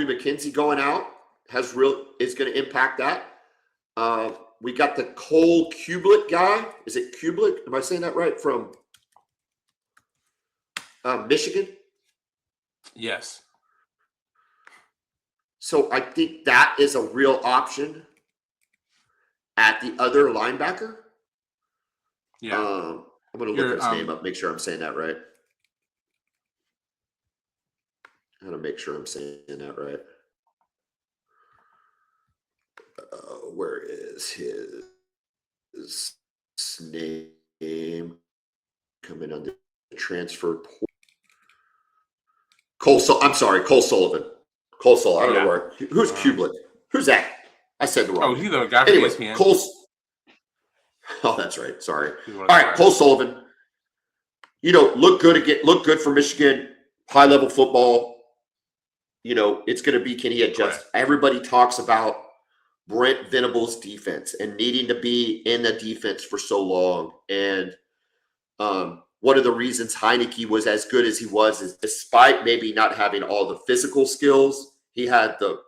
McKenzie going out is going to impact that. We got the Cole Kublik guy. Is it Kublik? Am I saying that right? From Michigan? Yes. So I think that is a real option at the other linebacker. Yeah. I'm going to look his name up, make sure I'm saying that right. I want to make sure I'm saying that right. Where is his name coming on the transfer portal? Cole Sullivan. Cole Sullivan. I don't know where. Who's Kublik? Who's that? I said the wrong. Oh, he's the guy from ESPN. Oh, that's right. Sorry. All right, Cole Sullivan. Look good for Michigan. High level football. It's going to be, can he adjust? Right. Everybody talks about Brent Venables' defense and needing to be in the defense for so long. And one of the reasons Heineke was as good as he was is, despite maybe not having all the physical skills, he had the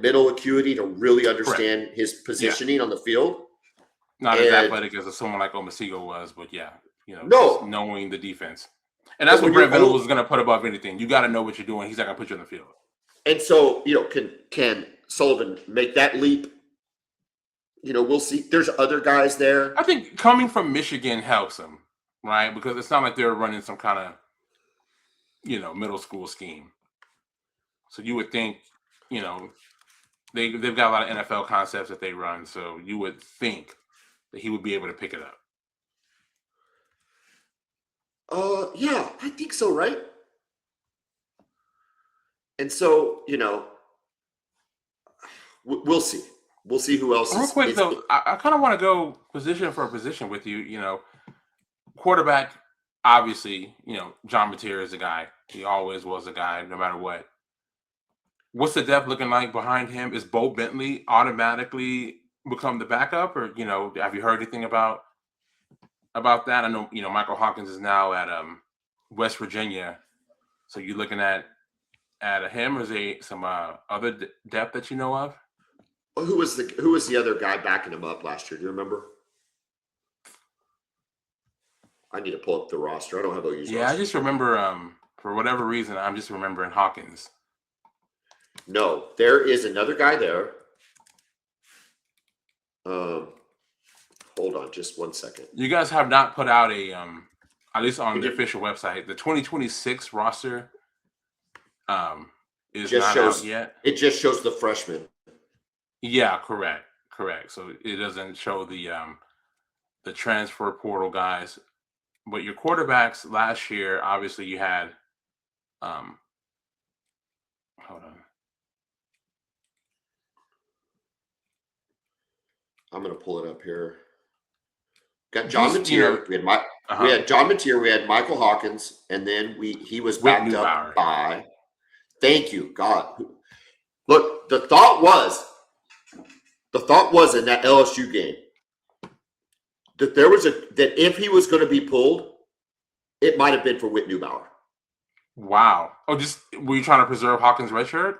mental acuity to really understand his positioning on the field. Not as athletic as someone like Omosigho was, but just knowing the defense. And that's what Brent Venables is going to put above anything. You got to know what you're doing. He's not going to put you on the field. And so, can Sullivan make that leap? We'll see. There's other guys there. I think coming from Michigan helps him, right? Because it's not like they're running some kind of, middle school scheme. So you would think, they've got a lot of NFL concepts that they run, so you would think that he would be able to pick it up. Yeah, I think so, right? And so, we'll see. We'll see who else. Real quick though, I kind of want to go position for position with you. Quarterback. Obviously, John Mateer is a guy. He always was a guy, no matter what. What's the depth looking like behind him? Is Bo Bentley automatically become the backup, or have you heard anything about that? I know Michael Hawkins is now at West Virginia, so you're looking at him, or is there some other depth that you know of? Who was the other guy backing him up last year? Do you remember? I need to pull up the roster. I don't have OU's roster. I just remember for whatever reason, I'm just remembering Hawkins. No, there is another guy there. Hold on just 1 second. You guys have not put out a at least on the official website, the 2026 roster is not out yet. It just shows the freshmen. Yeah, correct. So it doesn't show the transfer portal guys. But your quarterbacks last year, obviously you had hold on. I'm going to pull it up here. Got John Mateer. We had John Mateer. We had Michael Hawkins, and then he was backed up by. Thank you, God. Look, the thought was in that LSU game that that if he was going to be pulled, it might have been for Whit Neubauer. Wow. Oh, were you trying to preserve Hawkins' red shirt,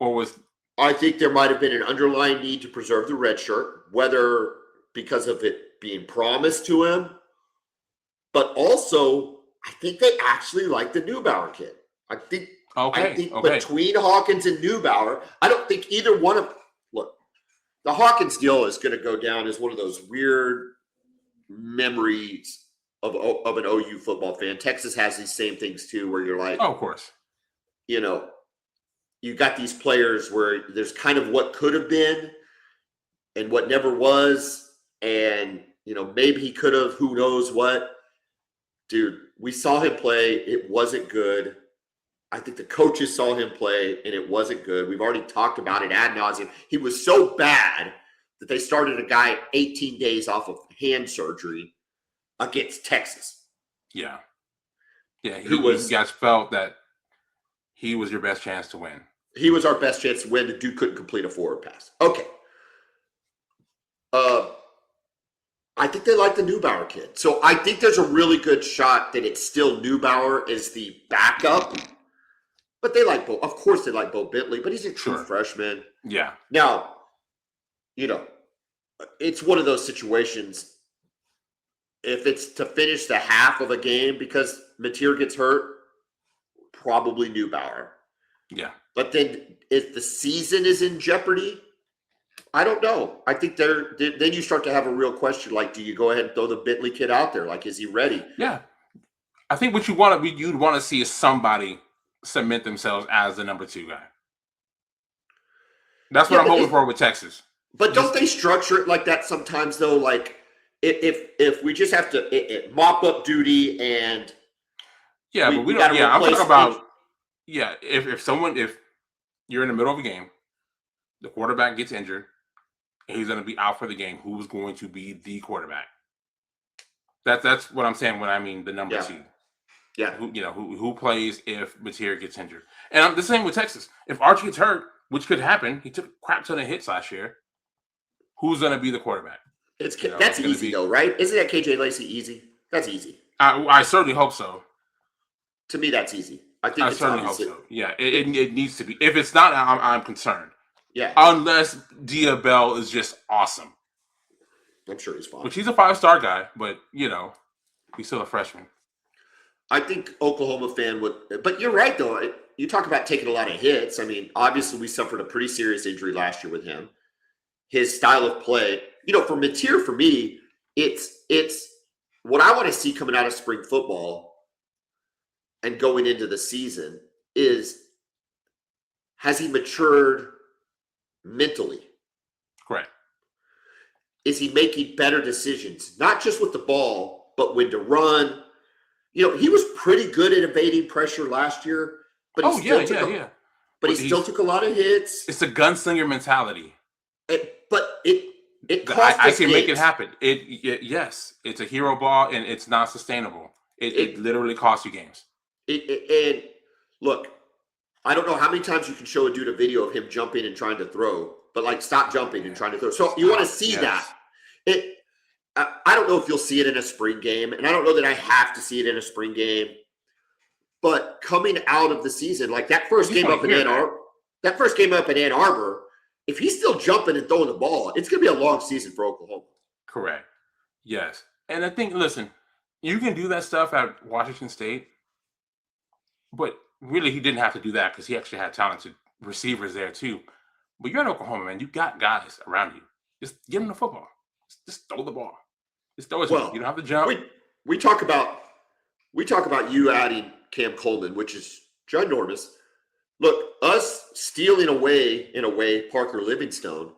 or was? I think there might have been an underlying need to preserve the red shirt, whether because of it being promised to him, but also I think they actually like the Neubauer kid. I think between Hawkins and Neubauer, I don't think either one of look. The Hawkins deal is going to go down as one of those weird memories of an OU football fan. Texas has these same things too, where you're like, oh, of course, you got these players where there's kind of what could have been and what never was. And, maybe he could have, who knows what. Dude, we saw him play. It wasn't good. I think the coaches saw him play, and it wasn't good. We've already talked about it ad nauseum. He was so bad that they started a guy 18 days off of hand surgery against Texas. Yeah. Yeah, you guys felt that he was your best chance to win. He was our best chance to win. The dude couldn't complete a forward pass. Okay. I think they like the Neubauer kid. So I think there's a really good shot that it's still Neubauer as the backup. But they like Bo. Of course they like Bo Bentley, but he's a true freshman. Yeah. Now, it's one of those situations. If it's to finish the half of a game because Mateer gets hurt, probably Neubauer. Yeah. But then if the season is in jeopardy, I don't know. I think then you start to have a real question, like, do you go ahead and throw the Bentley kid out there? Like, is he ready? Yeah. I think what you'd want to see is somebody cement themselves as the number 2 guy. That's what I'm hoping for with Texas. But don't they structure it like that sometimes, though? Like, if we just have to mop up duty and but we don't. Yeah, I'm talking about. Yeah, if you're in the middle of a game, the quarterback gets injured, and he's going to be out for the game, who's going to be the quarterback? That's what I'm saying when I mean the number 2. Yeah. Who plays if Mateer gets injured? And I'm the same with Texas. If Archie gets hurt, which could happen, he took a crap ton of hits last year. Who's going to be the quarterback? That's easy though, right? Isn't that KJ Lacey easy? That's easy. I certainly hope so. To me, that's easy. I certainly hope so. Yeah, it needs to be. If it's not, I'm concerned. Yeah. Unless Diabell is just awesome. I'm sure he's fine. Which he's a 5-star guy, but he's still a freshman. I think Oklahoma fan would, but you're right though. You talk about taking a lot of hits. I mean, obviously we suffered a pretty serious injury last year with him. His style of play, for Mateer, for me, it's what I want to see coming out of spring football and going into the season is, has he matured mentally? Correct. Is he making better decisions, not just with the ball, but when to run? He was pretty good at evading pressure last year, but he still took a lot of hits. It's a gunslinger mentality. But it cost I us can games. make it happen. Yes, it's a hero ball, and it's not sustainable. It literally costs you games. And look, I don't know how many times you can show a dude a video of him jumping and trying to throw, but stop jumping and trying to throw. So you want to see that. I don't know if you'll see it in a spring game, and I don't know that I have to see it in a spring game. But coming out of the season, that first game up in Ann Arbor, if he's still jumping and throwing the ball, it's going to be a long season for Oklahoma. Correct. Yes. And I think, listen, you can do that stuff at Washington State, but really he didn't have to do that because he actually had talented receivers there too. But you're at Oklahoma, man. You got guys around you. Just give them the football. Just throw the ball. Just throw it. You don't have to jump. We talk about you adding Cam Coleman, which is ginormous. Look, us stealing away, in a way, Parker Livingstone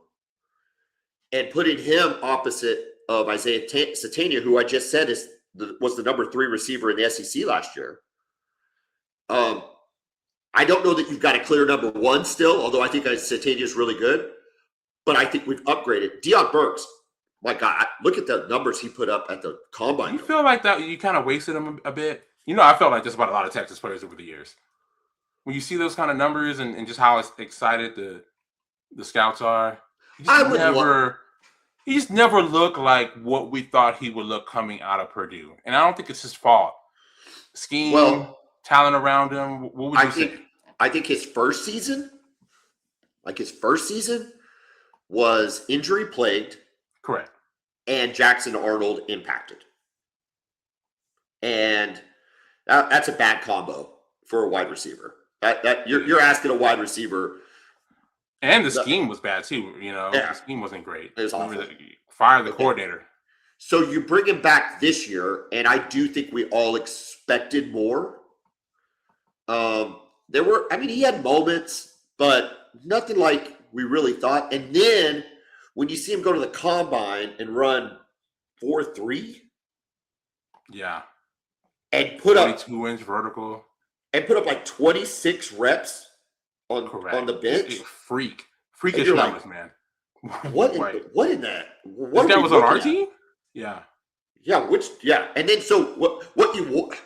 and putting him opposite of Isaiah Satania, who I just said was the number 3 receiver in the SEC last year. I don't know that you've got a clear number 1 still, although I think Satania is really good. But I think we've upgraded. Deion Burks, my God, look at the numbers he put up at the combine. You feel like that you kind of wasted him a bit? I felt like this about a lot of Texas players over the years. When you see those kind of numbers and just how excited the scouts are, he just never looked like what we thought he would look coming out of Purdue. And I don't think it's his fault. Scheme, talent around him. What would you say? I think his first season was injury plagued. Correct. And Jackson Arnold impacted. And that's a bad combo for a wide receiver. That you're asking a wide receiver. And the scheme was bad too. The scheme wasn't great. It was awful. Fire the coordinator. So you bring him back this year, and I do think we all expected more. He had moments, but nothing like we really thought. And then when you see him go to the combine and run 4.3, yeah, and put up 22-inch vertical, and put up 26 reps on the bench, freakish numbers, man. What in that? This guy was on our team? Yeah. And then so what you look,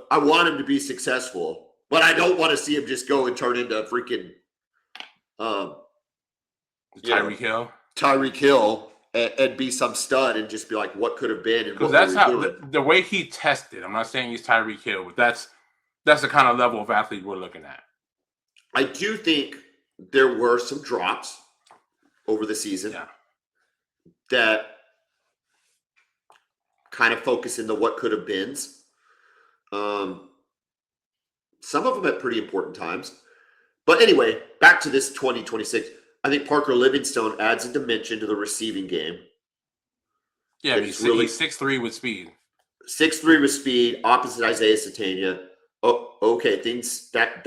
I want him to be successful, but I don't want to see him just go and turn into a freaking Tyreek Hill and be some stud and just be like, what could have been? Because that's how the way he tested. I'm not saying he's Tyreek Hill, but that's the kind of level of athlete we're looking at. I do think there were some drops over the season that kind of focus into what could have been. Some of them at pretty important times. But anyway, back to this 2026. I think Parker Livingstone adds a dimension to the receiving game. Yeah, he's 6'3" with speed. 6'3" with speed, opposite Isaiah Satania. Oh, okay, things that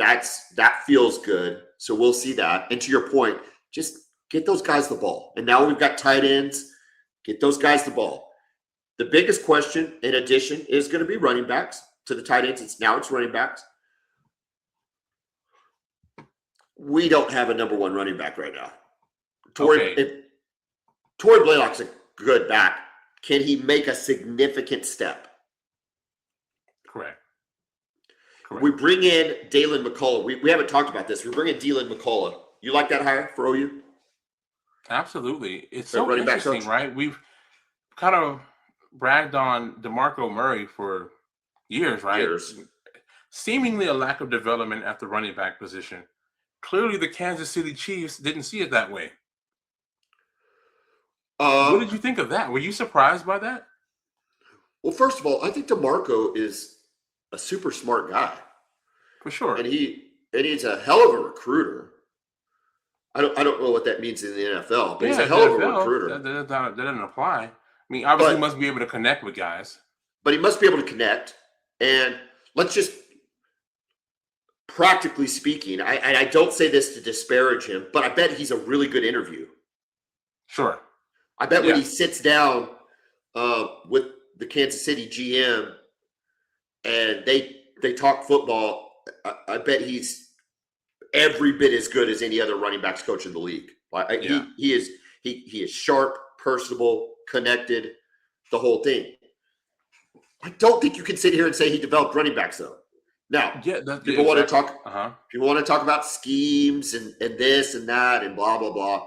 feels good. So we'll see that. And to your point, just get those guys the ball. And now we've got tight ends. Get those guys the ball. The biggest question, in addition, is going to be running backs to the tight ends. It's running backs. We don't have a number 1 running back right now. Torrey Blaylock's a good back. Can he make a significant step? Correct. We bring in Dalen McCullough. We haven't talked about this. We bring in Dalen McCullough. You like that hire for OU? Absolutely. It's so interesting, right? We've kind of bragged on DeMarco Murray for years, right? Seemingly a lack of development at the running back position. Clearly, the Kansas City Chiefs didn't see it that way. What did you think of that? Were you surprised by that? Well, first of all, I think DeMarco is a super smart guy. For sure. And he's a hell of a recruiter. I don't know what that means in the NFL, but he's a hell of a recruiter. That doesn't apply. I mean, obviously, he must be able to connect with guys. But he must be able to connect. And let's just practically speaking, I don't say this to disparage him, but I bet he's a really good interview. Sure. I bet when he sits down with the Kansas City GM and they talk football, I bet he's every bit as good as any other running backs coach in the league. He is sharp, personable, connected, the whole thing. I don't think you can sit here and say he developed running backs though. Now, people want to talk. People want to talk about schemes and this and that and blah blah blah.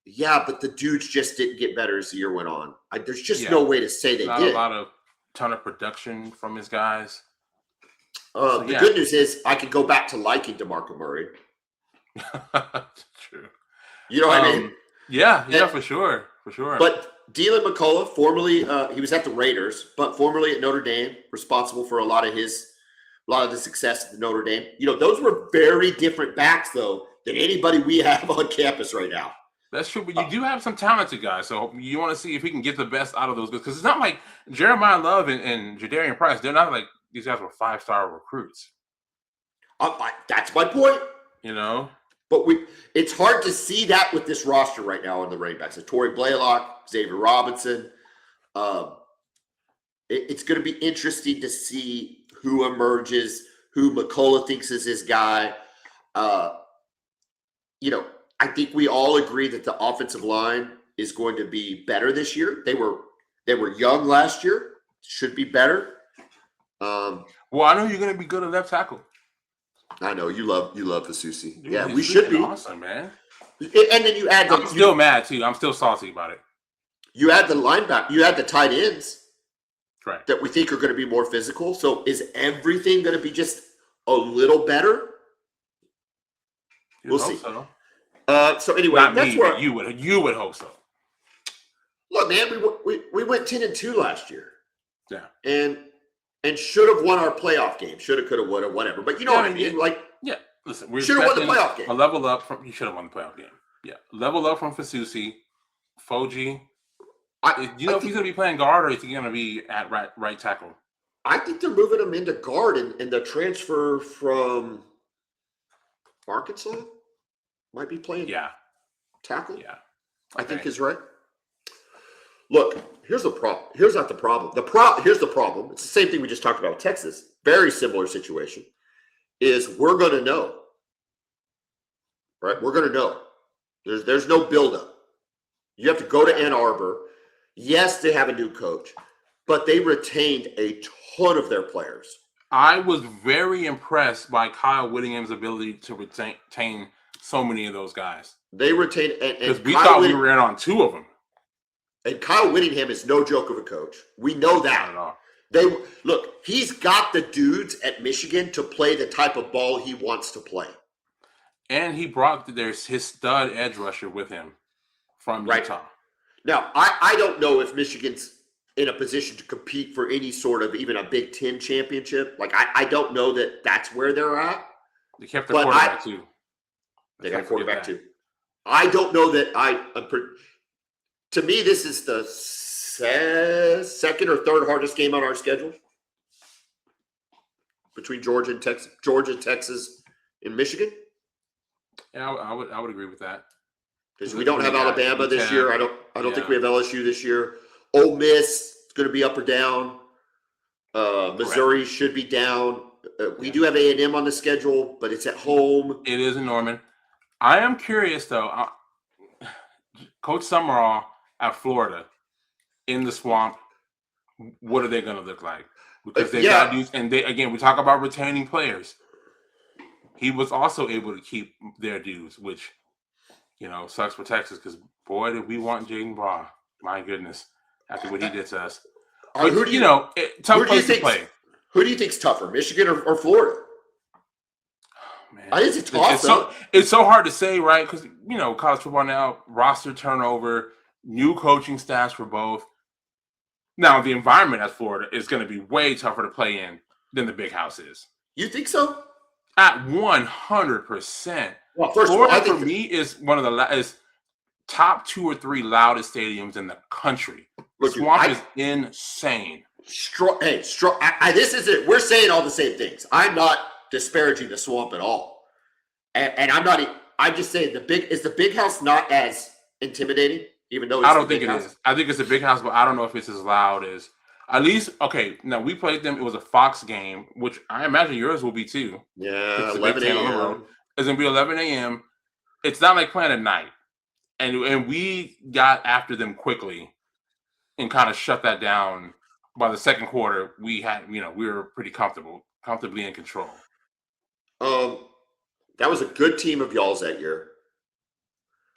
Yeah, but the dudes just didn't get better as the year went on. There's just no way to say they did. Not a ton of production from his guys. The good news is I can go back to liking DeMarco Murray. True. You know what I mean? Yeah, for sure. But Dylan McCullough, formerly he was at the Raiders, but formerly at Notre Dame, responsible for a lot of the success at Notre Dame. You know, those were very different backs though than anybody we have on campus right now. That's true, but you do have some talented guys, so you want to see if he can get the best out of those guys. Because it's not like Jeremiah Love and Jadarian Price. They're not like these guys were 5-star recruits. That's my point. You know? But it's hard to see that with this roster right now on the running backs. So Torrey Blaylock, Xavier Robinson. It's going to be interesting to see who emerges, who McCullough thinks is his guy. You know, I think we all agree that the offensive line is going to be better this year. They were young last year. Should be better. Well, I know you're going to be good at left tackle. I know you love Fasusi. Dude, yeah, we should be awesome, man. And then you add. I'm still mad too. I'm still salty about it. You add the linebacker. You add the tight ends. Right. That we think are going to be more physical. So is everything going to be just a little better? We'll see. So. So anyway, Not that's me, where you would hope so. Look, man, we went 10-2 last year. Yeah. And should have won our playoff game. Should have, could have, would have, whatever. But you know what I mean? Listen, we should have won the playoff game. A level up from you should have won the playoff game. Yeah. Level up from Fasusi, Foji. Do you know if he's going to be playing guard or is he going to be at right tackle? I think they're moving him into guard, and the transfer from Arkansas might be playing tackle. Yeah. I think is right. Look, here's the problem. Here's not the problem. Here's the problem. It's the same thing we just talked about with Texas. Very similar situation. Is we're going to know. Right? We're going to know. There's no buildup. You have to go to Ann Arbor. Yes, they have a new coach, but they retained a ton of their players. I was very impressed by Kyle Whittingham's ability to retain so many of those guys. They retained, because we thought we were in on two of them. And Kyle Whittingham is no joke of a coach. We know that. Not at all. Look, he's got the dudes at Michigan to play the type of ball he wants to play. And he brought his stud edge rusher with him from Utah. Now, I don't know if Michigan's in a position to compete for any sort of even a Big Ten championship. Like, I don't know that that's where they're at. They kept their quarterback, too. They got a quarterback, too. I don't know that to me, this is the second or third hardest game on our schedule between Georgia, Texas, and Michigan. Yeah, I would agree with that. Because we don't have Alabama this year. I don't think we have LSU this year. Ole Miss is going to be up or down. Missouri should be down. We do have A&M on the schedule, but it's at home. It is in Norman. I am curious, though. Coach Summerall at Florida in the swamp, what are they going to look like? Because they've got dudes, and we talk about retaining players. He was also able to keep their dudes, which, sucks for Texas because, boy, did we want Jaden Baugh. My goodness, after what he did to us. But, tough place to play. Who do you think's tougher, Michigan or Florida? Man, it's so hard to say, right? Because, college football now, roster turnover, new coaching staffs for both. Now, the environment at Florida is going to be way tougher to play in than the Big House is. You think so? At 100%. Well, first Florida, of all, for me, is one of the top 2 or 3 loudest stadiums in the country. The Swamp is insane. This is it. We're saying all the same things. I'm not disparaging the Swamp at all. And I'm just saying is the Big House not as intimidating, even though it's I don't think it is. I think it's a big house, but I don't know if it's as loud as. At least, okay. Now we played them. It was a Fox game, which I imagine yours will be too. Yeah, 11 a.m. It's gonna be 11 a.m. It's not like playing at night, and we got after them quickly, and kind of shut that down. By the second quarter, we were pretty comfortably in control. That was a good team of y'all's that year.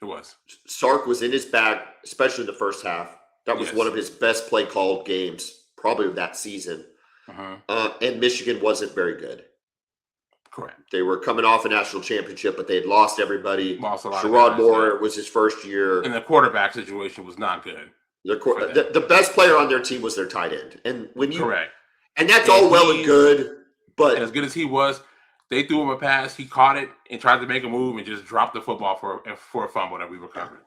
It was. Sark was in his bag, especially in the first half. That was one of his best play called games, probably of that season. And Michigan wasn't very good. Correct. They were coming off a national championship, but they had lost everybody. Sherrod Moore was his first year. And the quarterback situation was not good. The best player on their team was their tight end. And Correct. And that's all well and good, but and as good as he was, they threw him a pass. He caught it and tried to make a move and just dropped the football for a fumble that we recovered.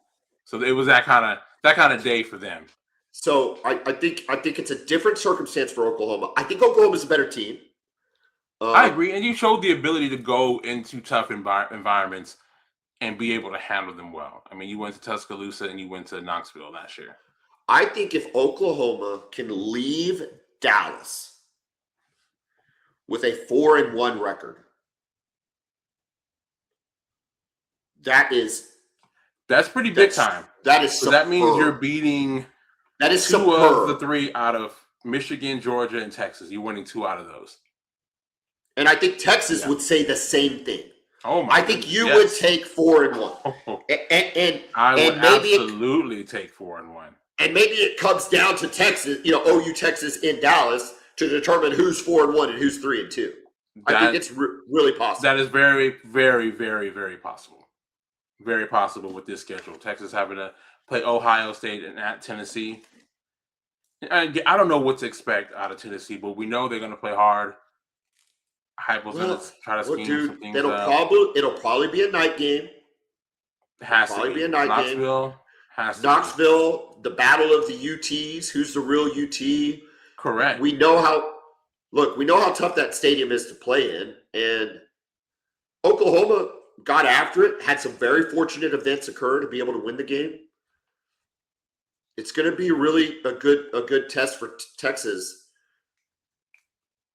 So it was that kind of day for them. So I think it's a different circumstance for Oklahoma. I think Oklahoma's a better team. I agree, and you showed the ability to go into tough environments and be able to handle them well. I mean, you went to Tuscaloosa and you went to Knoxville last year. I think if Oklahoma can leave Dallas with a 4-1 record, that's pretty big time. That is so that means you're beating two of the three out of Michigan, Georgia, and Texas. You're winning 2 out of those. And I think Texas would say the same thing. Oh my! I think you would take 4-1, and I would maybe absolutely take 4-1. And maybe it comes down to Texas, OU Texas in Dallas to determine who's 4-1 and who's 3-2. I think it's really possible. That is very, very, very, very possible. Very possible with this schedule. Texas having to play Ohio State and at Tennessee. I don't know what to expect out of Tennessee, but we know they're going to play hard. Heupel's going to try to scheme some things it'll probably be a night game. It has to be a night game. Knoxville, the battle of the UTs. Who's the real UT? Correct. We know how tough that stadium is to play in, and Oklahoma got after it, had some very fortunate events occur to be able to win the game. It's going to be really a good test for Texas.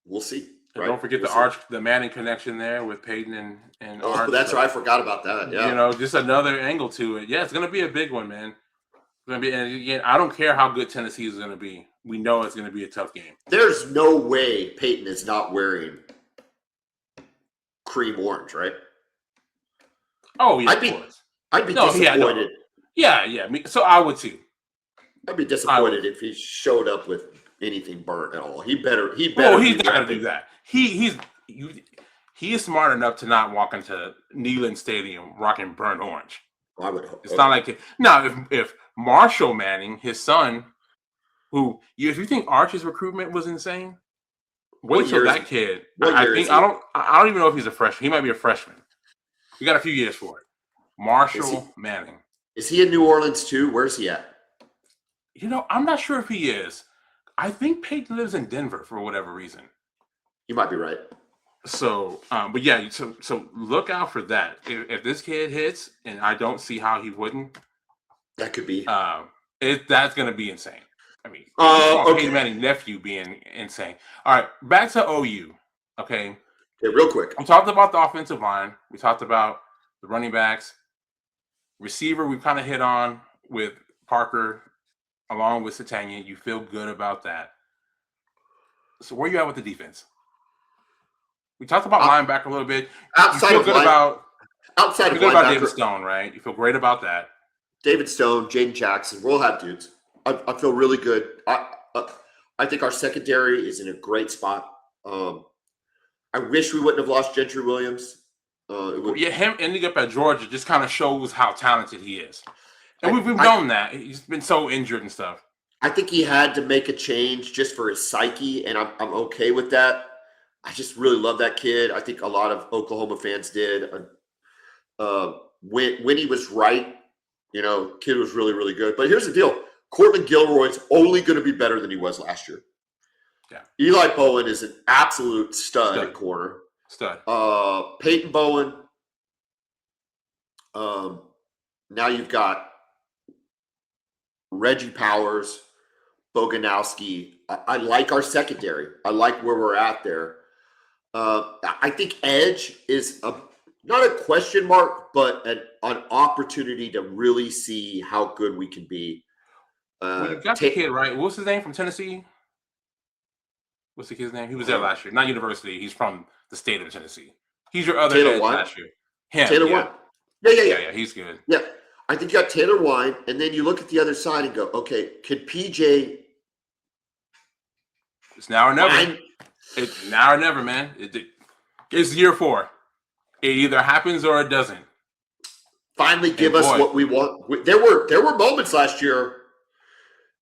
We'll see. Right? Don't forget the Manning connection there with Peyton and Arch. That's right. I forgot about that. Yeah. Just another angle to it. Yeah, it's going to be a big one, man. It's going to be, and again, I don't care how good Tennessee is going to be. We know it's going to be a tough game. There's no way Peyton is not wearing cream orange, right? Oh, yeah, I'd be disappointed. Yeah. So I would too. I'd be disappointed if he showed up with anything burnt at all. He better. Oh, he's not going to do that. He is smart enough to not walk into Neyland Stadium rocking burnt orange. I would hope. It's not like it. Now, if Marshall Manning, his son, if you think Arch's recruitment was insane, wait till that kid. I don't even know if he's a freshman. He might be a freshman. We got a few years for it. Marshall Manning. Is he in New Orleans too? Where's he at? I'm not sure if he is. I think Peyton lives in Denver for whatever reason. You might be right. So, but yeah, so look out for that. If this kid hits, and I don't see how he wouldn't. That could be. That's going to be insane. I mean, Peyton Manning nephew being insane. All right, back to OU. Okay, real quick. We talked about the offensive line. We talked about the running backs. Receiver, we kind of hit on with Parker along with Satania. You feel good about that. So where you at with the defense? We talked about linebacker a little bit. Outside of linebacker, David Stone, right? You feel great about that. David Stone, Jaden Jackson, we'll have dudes. I feel really good. I think our secondary is in a great spot. I wish we wouldn't have lost Gentry Williams. Him ending up at Georgia just kind of shows how talented he is. And we've known that. He's been so injured and stuff. I think he had to make a change just for his psyche, and I'm okay with that. I just really love that kid. I think a lot of Oklahoma fans did. When he was right, kid was really, really good. But here's the deal. Cortland Gilroy's only going to be better than he was last year. Yeah. Eli Bowen is an absolute stud at corner. Stud. Peyton Bowen. Now you've got Reggie Powers, Boganowski. I like our secondary. I like where we're at there. I think edge is not a question mark, but an opportunity to really see how good we can be. Well, you got the kid, right? What's his name from Tennessee? What's the kid's name? He was there last year. Not university. He's from the state of Tennessee. He's your other edge last year. Taylor Wine. Yeah. He's good. Yeah. I think you got Taylor Wine, and then you look at the other side and go, okay, could PJ... It's now or never. It's now or never, man. It's year 4. It either happens or it doesn't. Finally give us what we want. There were moments last year.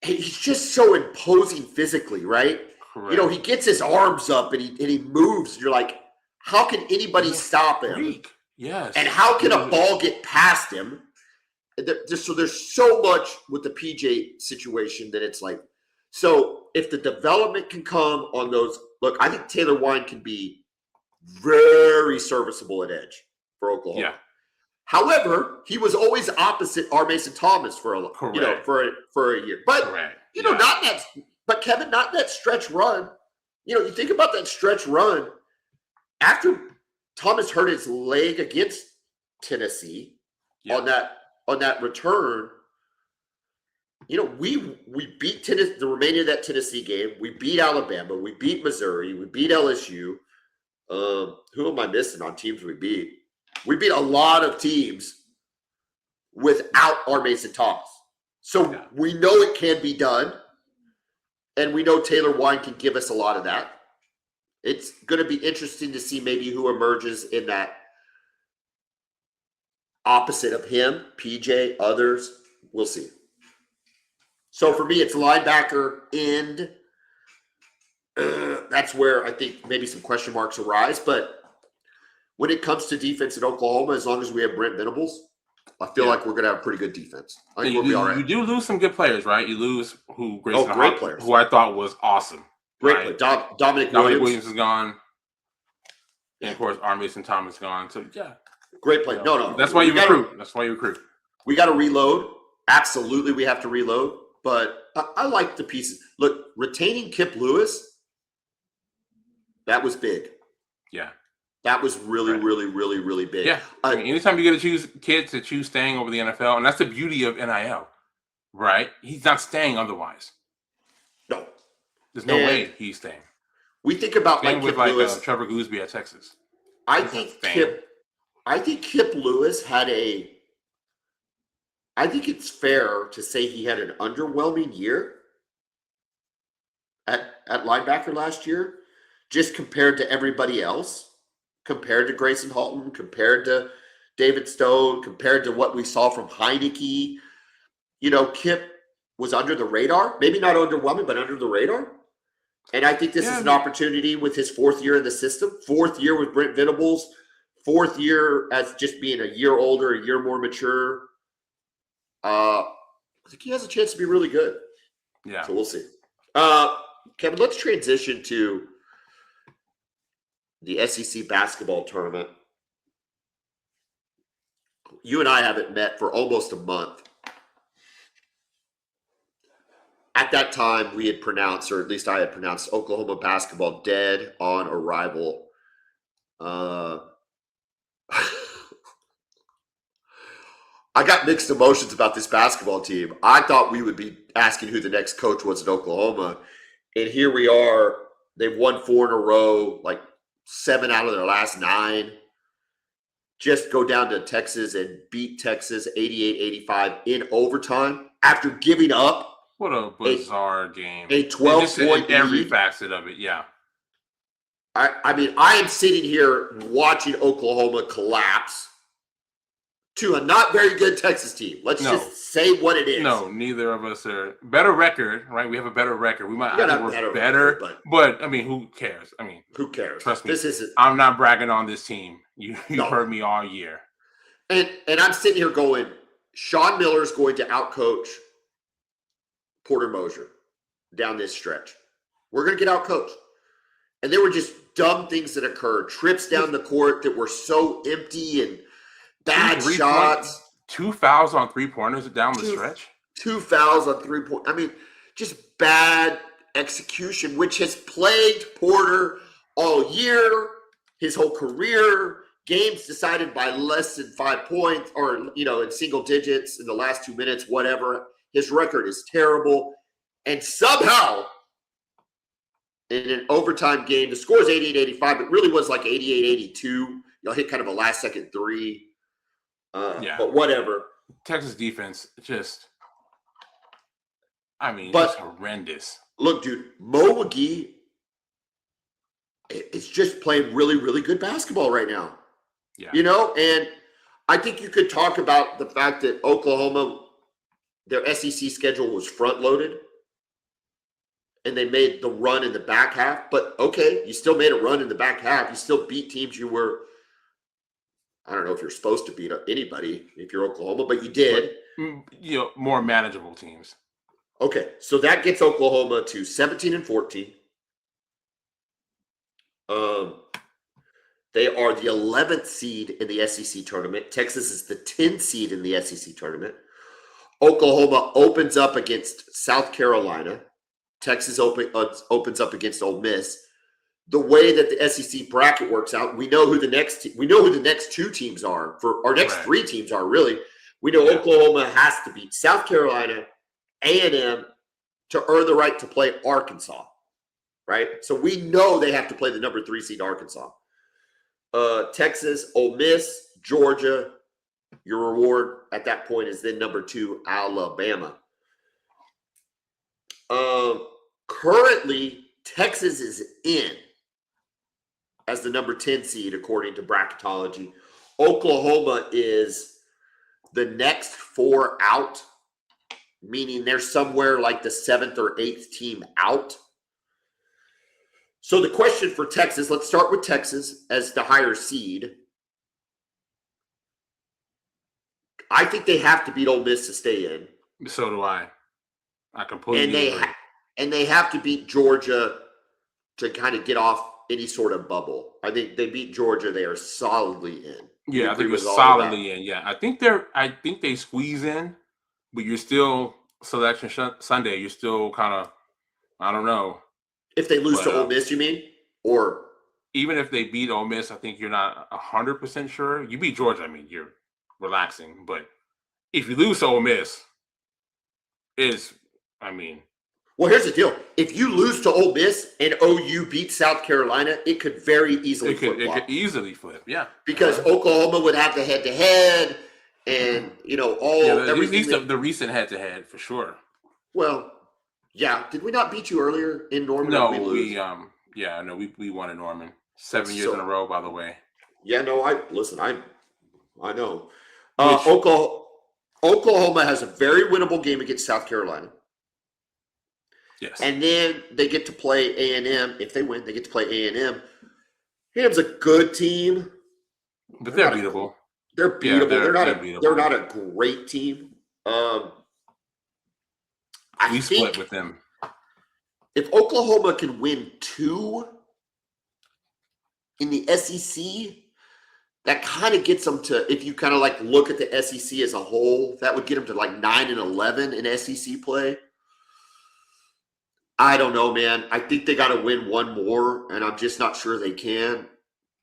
He's just so imposing physically, right? Correct. He gets his arms up and he moves. You're like, how can anybody stop him? Yes. And how can a ball get past him? So there's so much with the PJ situation that it's like, so if the development can come on those, look, I think Taylor Wine can be very serviceable at edge for Oklahoma. Yeah. However, he was always opposite R. Mason Thomas for a year. But not that. But Kevin, not that stretch run. You think about that stretch run after Thomas hurt his leg against Tennessee on that return. We beat Tennessee, the remainder of that Tennessee game. We beat Alabama. We beat Missouri. We beat LSU. Who am I missing on teams we beat? We beat a lot of teams without R. Mason Thomas. So we know it can be done. And we know Taylor Wine can give us a lot of that. It's going to be interesting to see maybe who emerges in that opposite of him, PJ, others. We'll see. So for me, it's linebacker, end. That's where I think maybe some question marks arise. But when it comes to defense at Oklahoma, as long as we have Brent Venables, I feel like we're going to have a pretty good defense. I think we'll be all right. You do lose some good players, right? You lose great players, who I thought was awesome. Great player. Dominic Williams is gone. And, of course, R. Mason Thomas is gone. So, great play. No. That's why you recruit. We got to reload. Absolutely, we have to reload. But I like the pieces. Look, retaining Kip Lewis, that was big. Yeah. That was really, really, really, really big. Yeah. Anytime you get to choose kids to choose staying over the NFL, and that's the beauty of NIL, right? He's not staying otherwise. No. There's no way he's staying. We think about Kip Lewis, Trevor Gooseby at Texas. I think Kip Lewis had I think it's fair to say he had an underwhelming year at linebacker last year, just compared to everybody else. Compared to Grayson Halton, compared to David Stone, compared to what we saw from Heineke. Kip was under the radar. Maybe not underwhelming, but under the radar. And I think this is an opportunity with his 4th year in the system, 4th year with Brent Venables, 4th year as just being a year older, a year more mature. I think he has a chance to be really good. Yeah. So we'll see. Kevin, let's transition to the SEC basketball tournament. You and I haven't met for almost a month. At that time, we had pronounced, or at least I had pronounced, Oklahoma basketball dead on arrival. I got mixed emotions about this basketball team. I thought we would be asking who the next coach was at Oklahoma. And here we are. They've won 4 in a row, like 7 out of their last 9. Just go down to Texas and beat Texas 88-85 in overtime after giving up. What a bizarre game. A 12-point every lead. facet of it, yeah. I mean, I am sitting here watching Oklahoma collapse to a not very good Texas team. Let's just say what it is. No, neither of us are. Better record, right? We have a better record. We might we're better, but I mean, who cares? I mean, who cares? Trust me. This isn't. I'm not bragging on this team. You've heard me all year. And I'm sitting here going, Sean Miller's going to outcoach Porter Moser down this stretch. We're going to get outcoached. And they were just dumb things that occurred. Trips down the court that were so empty and bad Two shots. 2 fouls on 3-pointers down the Two- stretch. 2 fouls on 3-point. I mean, just bad execution, which has plagued Porter all year, his whole career. Games decided by less than 5 points or, in single digits in the last 2 minutes, whatever. His record is terrible. And somehow, in an overtime game, the score is 88-85, but really was like 88-82. Hit kind of a last-second three. But whatever. Texas defense, just horrendous. Look, dude, Mo McGee is just playing really, really good basketball right now. Yeah. And I think you could talk about the fact that Oklahoma, their SEC schedule was front-loaded, and they made the run in the back half. But, okay, you still made a run in the back half. You still beat teams you were – I don't know if you're supposed to beat anybody if you're Oklahoma, but you did. More manageable teams. Okay, so that gets Oklahoma to 17-14. They are the 11th seed in the SEC tournament. Texas is the 10th seed in the SEC tournament. Oklahoma opens up against South Carolina. Texas opens up against Ole Miss. The way that the SEC bracket works out, we know who the next 2 teams are for our next 3 teams are really. We know Oklahoma has to beat South Carolina, A&M to earn the right to play Arkansas, right? So we know they have to play the number 3 seed Arkansas. Texas, Ole Miss, Georgia. Your reward at that point is then number 2 Alabama. Currently, Texas is in as the number 10 seed according to bracketology. Oklahoma is the next 4 out, meaning they're somewhere like the 7th or 8th team out. So the question for Texas, let's start with Texas as the higher seed. I think they have to beat Ole Miss to stay in. So do I. I completely agree. And they have to beat Georgia to kind of get off any sort of bubble. I think they beat Georgia, they are solidly in. Yeah, I think they're solidly in. Yeah, I think they squeeze in, but you're still selection Sunday. You're still kind of, I don't know. If they lose to Ole Miss, you mean? Or even if they beat Ole Miss, I think you're not 100% sure. You beat Georgia, you're relaxing. But if you lose to Ole Miss, well, here's the deal. If you lose to Ole Miss and OU beats South Carolina, it could very easily flip. It could easily flip, yeah. Because Oklahoma would have the head-to-head and, everything. The recent head-to-head, for sure. Well, yeah. Did we not beat you earlier in Norman? No, we won in Norman. 7 years in a row, by the way. Yeah, no, I know. Oklahoma has a very winnable game against South Carolina. Yes. And then they get to play A&M. If they win, they get to play A&M. A&M's a good team. But they're beatable. They're beatable. They're not a great team. We split with them. If Oklahoma can win 2 in the SEC, that kind of gets them to, if you kind of like look at the SEC as a whole, that would get them to like 9-11 in SEC play. I don't know, man. I think they got to win 1 more, and I'm just not sure they can.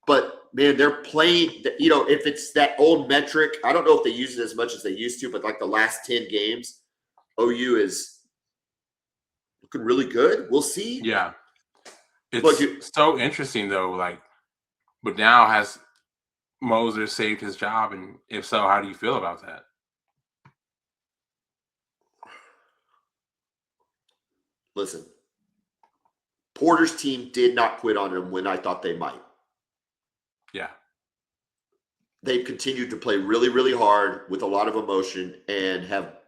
But, man, they're playing, if it's that old metric, I don't know if they use it as much as they used to, but like the last 10 games, OU is looking really good. We'll see. Yeah. It's so interesting, though. But now has Moser saved his job? And if so, how do you feel about that? Listen, Porter's team did not quit on him when I thought they might. Yeah. They've continued to play really, really hard with a lot of emotion and have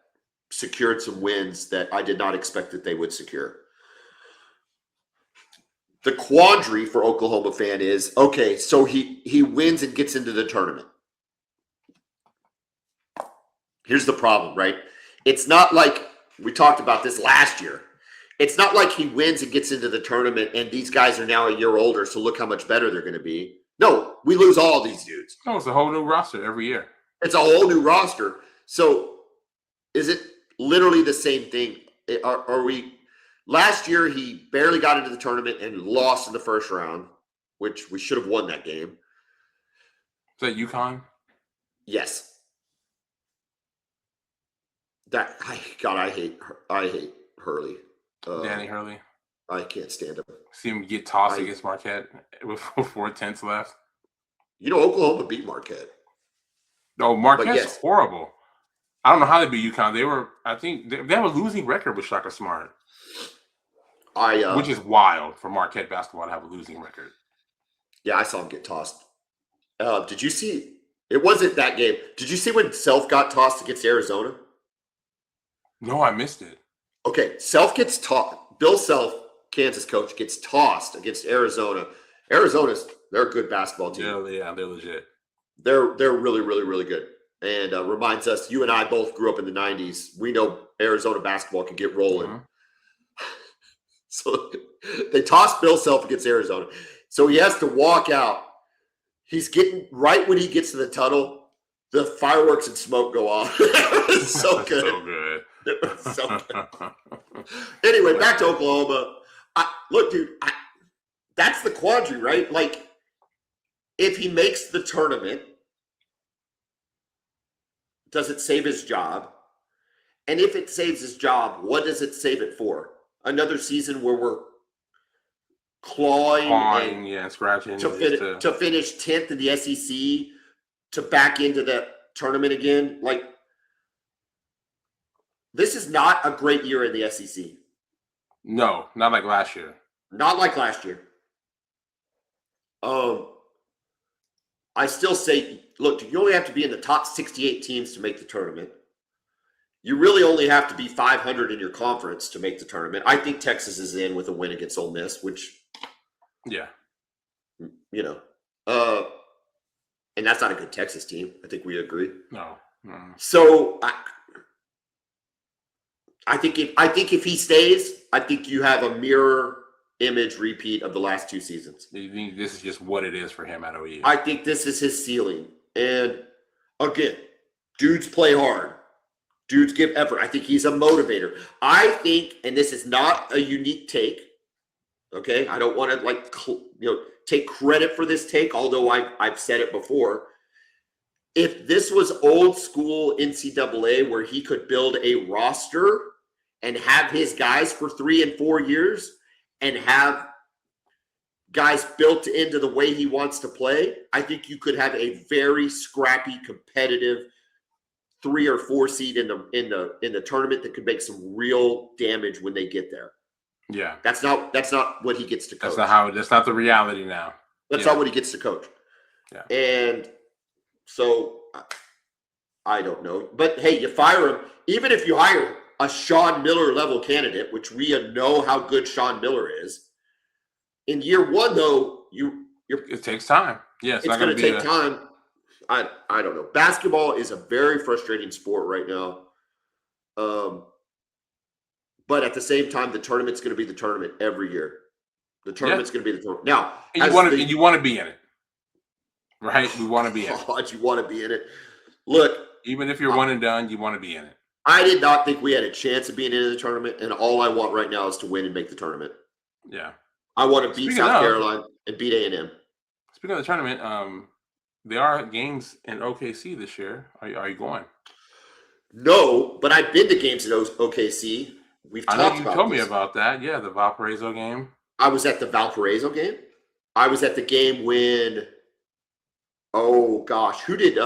secured some wins that I did not expect that they would secure. The quandary for Oklahoma fan is, okay, so he wins and gets into the tournament. Here's the problem, right? It's not like we talked about this last year. it's not like he wins and gets into the tournament and these guys are now a year older, so look how much better they're going to be. No, we lose all these dudes. No, it's a whole new roster every year. It's a whole new roster. So is it literally the same thing? Are we – last year he barely got into the tournament and lost in the first round, which we should have won that game. Is that UConn? Yes. I hate Hurley. Danny Hurley. I can't stand him. See him get tossed against Marquette with 4/10 left. Oklahoma beat Marquette. No, Marquette's horrible. I don't know how they beat UConn. I think they have a losing record with Shaka Smart. Which is wild for Marquette basketball to have a losing record. Yeah, I saw him get tossed. Did you see? It wasn't that game. Did you see when Self got tossed against Arizona? No, I missed it. Okay, Self gets tossed. Bill Self, Kansas coach, gets tossed against Arizona. They're a good basketball team. Yeah, they're legit. They're really, really, really good. And reminds us, you and I both grew up in the 90s. We know Arizona basketball can get rolling. Mm-hmm. So they tossed Bill Self against Arizona. So he has to walk out. He's getting right when he gets to the tunnel, the fireworks and smoke go off. It was so good. So good. It was so good. Anyway, back to Oklahoma. Look, dude, that's the quandary, right? Like, if he makes the tournament, does it save his job? And if it saves his job, what does it save it for? Another season where we're clawing and scratching to finish 10th in the SEC, to back into the tournament again. Like, this is not a great year in the SEC. No, not like last year. Not like last year. I still say, look, you only have to be in the top 68 teams to make the tournament. You really only have to be 500 in your conference to make the tournament. I think Texas is in with a win against Ole Miss, which, yeah, and that's not a good Texas team. I think we agree. No. So I think if he stays, I think you have a mirror image repeat of the last two seasons. You think this is just what it is for him at OU? I think this is his ceiling. And again, dudes play hard. Dudes give effort. I think he's a motivator. I think, and this is not a unique take, okay? I don't want to take credit for this take, although I've said it before. If this was old school NCAA where he could build a roster and have his guys for 3 and 4 years and have guys built into the way he wants to play, I think you could have a very scrappy, competitive 3 or 4 seed in the tournament that could make some real damage when they get there. Yeah, that's not what he gets to coach. That's not the reality now. That's not what he gets to coach. Yeah, and so I don't know, but hey, you fire him. Even if you hire a Sean Miller level candidate, which we know how good Sean Miller is, in year 1 though, it takes time. Yeah, it's going to take time. I don't know. Basketball is a very frustrating sport right now. But at the same time, the tournament's going to be the tournament every year. The tournament's going to be the tournament. Now, and you want to be in it. Right? We want to be in it. God, you want to be in it. Look. Even if you're one and done, you want to be in it. I did not think we had a chance of being in the tournament, and all I want right now is to win and make the tournnament. Yeah. I want to beat South Carolina and beat A&M. Speaking of the tournament, there are games in OKC this year. Are you going? No, but I've been to games in OKC. We've talked about this. You told me about that. Yeah, the Valparaiso game. I was at the Valparaiso game. I was at the game when, oh gosh, who did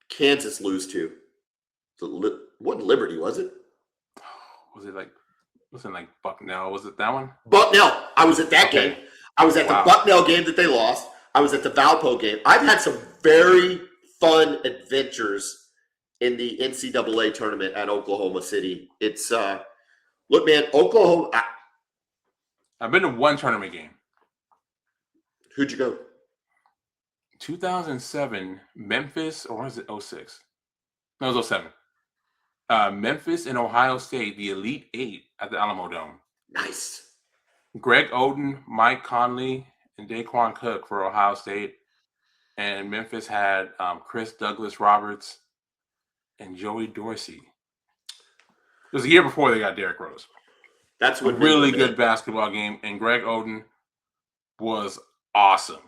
Kansas lose to? Wasn't Liberty, was it? Wasn't like Bucknell? Was it that one? Bucknell. I was at that game. I was at the Bucknell game that they lost. I was at the Valpo game. I've had some very fun adventures in the NCAA tournament at Oklahoma City. It's look, man, Oklahoma. I've been to one tournament game. Who'd you go? 2007, Memphis, or was it 06? No, it was 07. Memphis and Ohio State, the Elite Eight at the Alamo Dome. Nice. Greg Oden, Mike Conley, and Daquan Cook for Ohio State. And Memphis had Chris Douglas Roberts and Joey Dorsey. It was a year before they got Derrick Rose. That's a what really good basketball game. And Greg Oden was awesome.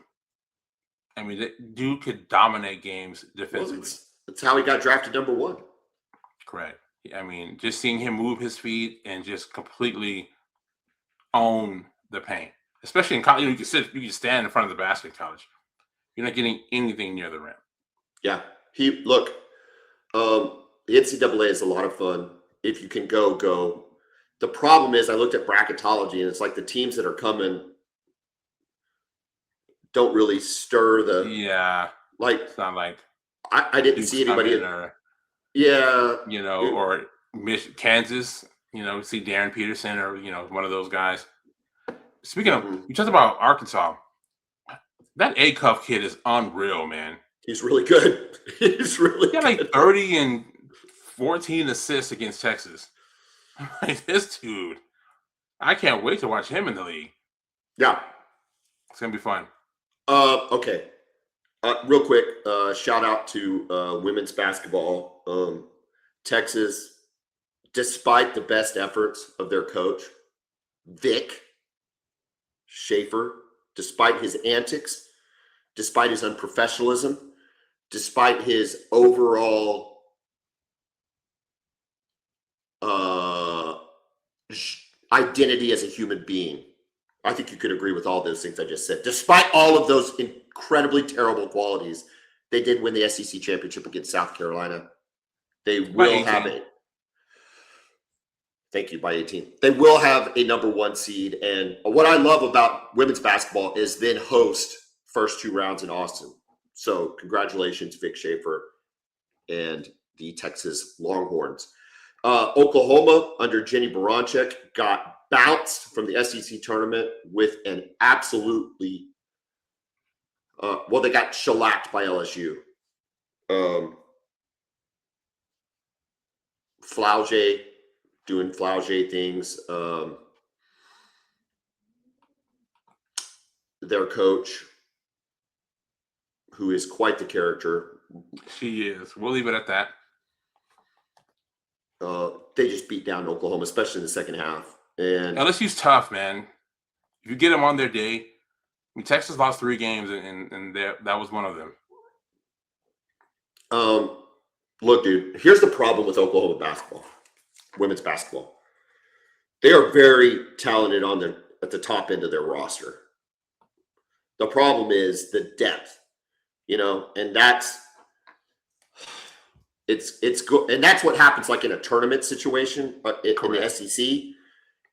I mean, that dude could dominate games defensively. Well, that's how he got drafted number 1. Correct. I mean, just seeing him move his feet and just completely own the paint, especially in college. You can stand in front of the basket in college. You're not getting anything near the rim. Yeah. The NCAA is a lot of fun. If you can go. The problem is I looked at bracketology, and it's like the teams that are coming don't really stir the. Yeah. Like, it's not like I didn't see anybody. Or Kansas, see Darren Peterson or, one of those guys. Speaking of, you talked about Arkansas. That A-Cuff kid is unreal, man. He's really good. He got like 30 and 14 assists against Texas. Like, this dude, I can't wait to watch him in the league. Yeah. It's going to be fun. Okay. Real quick, shout out to women's basketball. Texas, despite the best efforts of their coach, Vic Schaefer, despite his antics, despite his unprofessionalism, despite his overall identity as a human being. I think you could agree with all those things I just said. Despite all of those incredibly terrible qualities, they did win the SEC championship against South Carolina. They will have it. Thank you, by 18. They will have a number 1 seed. And what I love about women's basketball is then host first 2 rounds in Austin. So congratulations, Vic Schaefer and the Texas Longhorns. Oklahoma under Jenny Baranczyk got bounced from the SEC tournament with an absolutely they got shellacked by LSU. Flaugier doing Flaugier things. Their coach, who is quite the character. She is. We'll leave it at that. They just beat down Oklahoma, especially in the second half. And LSU's tough, man. If you get them on their day, I mean, Texas lost 3 games, and that was one of them. Look, dude, here's the problem with Oklahoma basketball, women's basketball. They are very talented at the top end of their roster. The problem is the depth, and that's it's good, and that's what happens like in a tournament situation in the SEC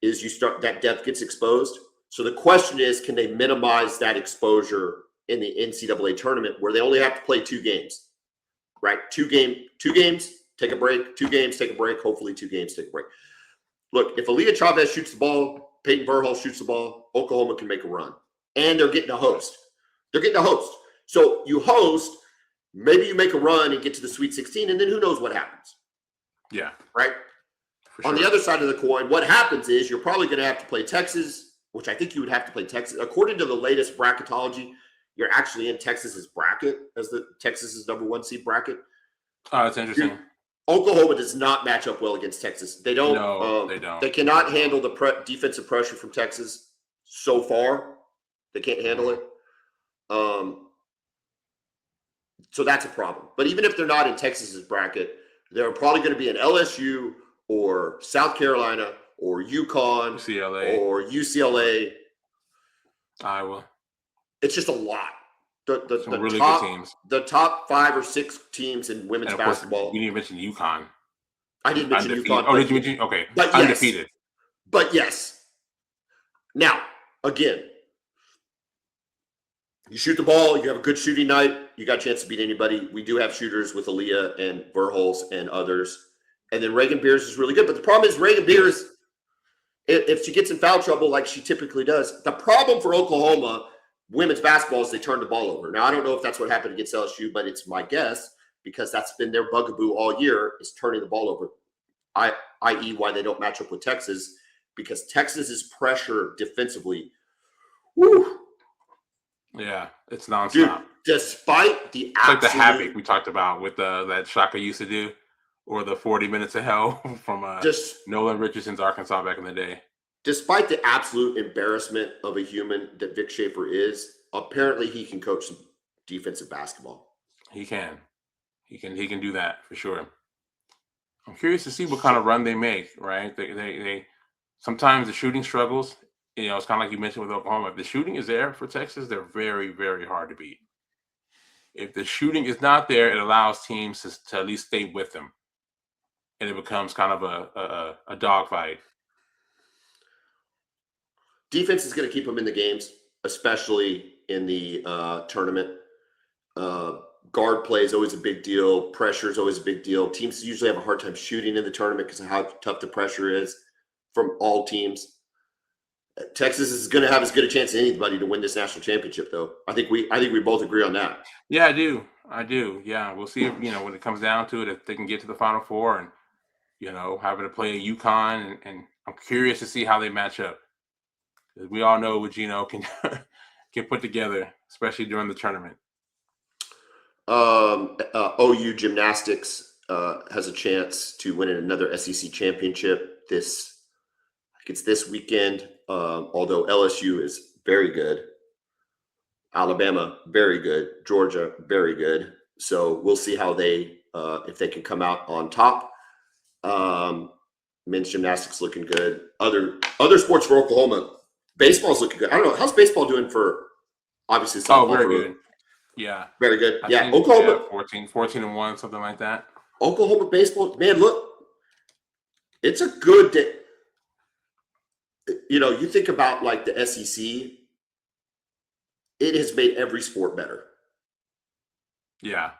is you start that depth gets exposed. So the question is, can they minimize that exposure in the NCAA tournament where they only have to play 2 games, right? 2 games, take a break, 2 games, take a break, hopefully 2 games, take a break. Look, if Aaliyah Chavez shoots the ball, Peyton Verhulst shoots the ball, Oklahoma can make a run. And they're getting a host. So you host, maybe you make a run and get to the Sweet 16, and then who knows what happens. Yeah. Right? For sure. On the other side of the coin, what happens is you're probably going to have to play Texas, which I think you would have to play Texas. According to the latest bracketology, you're actually in Texas's bracket as the Texas's number 1 seed bracket. Oh, that's interesting. Oklahoma does not match up well against Texas. They don't. No, they don't. They cannot handle the defensive pressure from Texas so far. They can't handle it. So that's a problem. But even if they're not in Texas's bracket, they're probably going to be in LSU or South Carolina or UConn or UCLA. Iowa. It's just a lot. The really top, good teams. The top 5 or 6 teams in women's basketball. You didn't mention UConn. I didn't mention UConn. Oh, did you mention? Okay. But undefeated. But yes. Now, again, you shoot the ball, you have a good shooting night, you got a chance to beat anybody. We do have shooters with Aaliyah and Verhulst and others. And then Reagan Beers is really good. But the problem is Reagan Beers, if she gets in foul trouble like she typically does, the problem for Oklahoma women's basketball is they turn the ball over. Now, I don't know if that's what happened against LSU, but it's my guess because that's been their bugaboo all year is turning the ball over. i.e. why they don't match up with Texas, because Texas's pressure defensively, whew, Yeah, it's nonstop. dude, despite the It's like the havoc absolute we talked about with that Shaka used to do, or the 40 minutes of hell from just Nolan Richardson's Arkansas back in the day. despite the absolute embarrassment of a human that Vic Schaefer is, apparently he can coach some defensive basketball. He can do that for sure. I'm curious to see what kind of run they make. Right? They sometimes the shooting struggles. It's kind of like you mentioned with Oklahoma. If the shooting is there for Texas, they're very, very hard to beat. If the shooting is not there, it allows teams to at least stay with them, and it becomes kind of a dogfight. Defense is going to keep them in the games, especially in the tournament. Guard play is always a big deal. Pressure is always a big deal. Teams usually have a hard time shooting in the tournament because of how tough the pressure is from all teams. Texas is going to have as good a chance as anybody to win this national championship, though. I think we both agree on that. Yeah, I do. Yeah, we'll see if when it comes down to it, if they can get to the Final Four and having to play a UConn, and I'm curious to see how they match up. We all know what Gino can put together, especially during the tournament. OU gymnastics has a chance to win another SEC championship. It's this weekend. Although LSU is very good, Alabama very good, Georgia very good. So we'll see how they if they can come out on top. Men's gymnastics looking good. Other sports for Oklahoma. Baseball's looking good. I don't know. How's baseball doing for, obviously, softball? Oh, very good. Yeah. Very good. I yeah. think, Oklahoma. 14-1, something like that. Oklahoma baseball. Man, look. It's a good day. You think about like the SEC, it has made every sport better. Yeah.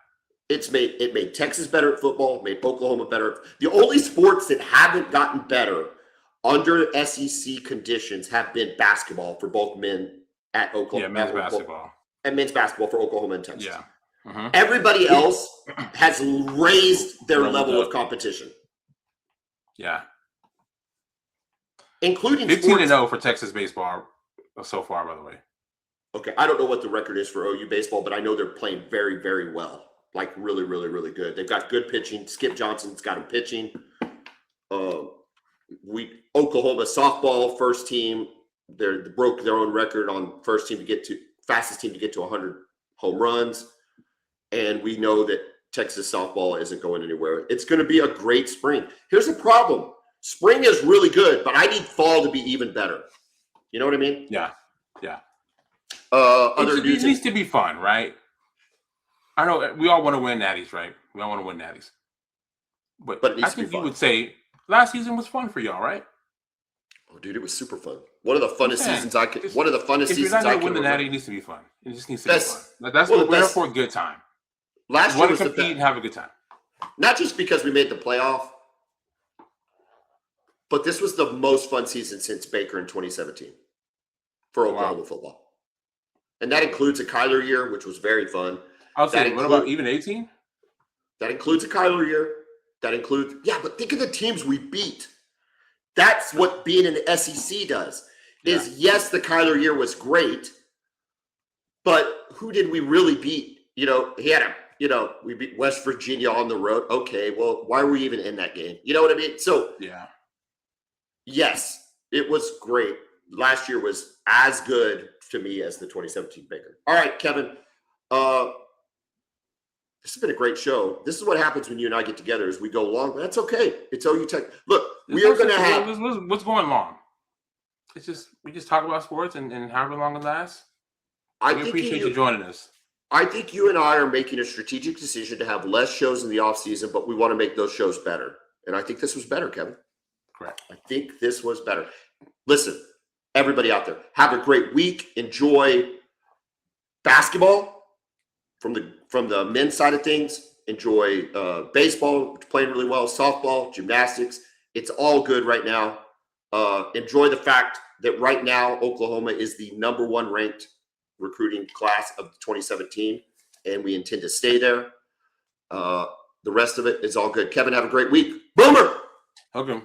It made Texas better at football, made Oklahoma better. The only sports that haven't gotten better under SEC conditions have been basketball for both men at Oklahoma. Yeah, men's basketball. And men's basketball for Oklahoma and Texas. Yeah. Uh-huh. Everybody else has raised their level of competition. Yeah. Including 15-0 for Texas baseball so far, by the way. Okay, I don't know what the record is for OU baseball, but I know they're playing very, very well. Like really, really, really good. They've got good pitching. Skip Johnson's got them pitching. Oklahoma softball first team. They broke their own record on fastest team to get to 100 home runs, and we know that Texas softball isn't going anywhere. It's going to be a great spring. Here's the problem: spring is really good, but I need fall to be even better. You know what I mean? Yeah. It needs to be fun, right? I know we all want to win natties, right? We all want to win natties. But I think you would say last season was fun for y'all, right? Oh, dude, it was super fun. One of the funnest seasons I could. One of the funnest seasons I can. If you're not going to win the natty, it needs to be fun. It just needs to be fun. That's what we're here for. A good time. Last year was to compete and have a good time. Not just because we made the playoff, but this was the most fun season since Baker in 2017 for Oklahoma football. And that includes a Kyler year, which was very fun. I'll say, what about even 18? That includes a Kyler year. But think of the teams we beat. That's what being in the SEC does. Yes, the Kyler year was great, but who did we really beat? We beat West Virginia on the road. Okay, well, why were we even in that game? You know what I mean? So, yes, it was great. Last year was as good to me as the 2017 Baker. All right, Kevin. This has been a great show. This is what happens when you and I get together as we go long. That's okay. It's OU Tech. Look, we are going to have. What's going long? It's just we just talk about sports and however long it lasts. I appreciate you joining us. I think you and I are making a strategic decision to have less shows in the off season, but we want to make those shows better. And I think this was better, Kevin. Correct. I think this was better. Listen, everybody out there, have a great week. Enjoy basketball from the men's side of things. Enjoy baseball, playing really well, softball, gymnastics. It's all good right now. Enjoy the fact that right now Oklahoma is the number one ranked recruiting class of 2017, and we intend to stay there. The rest of it is all good. Kevin, have a great week. Boomer! Hook 'em.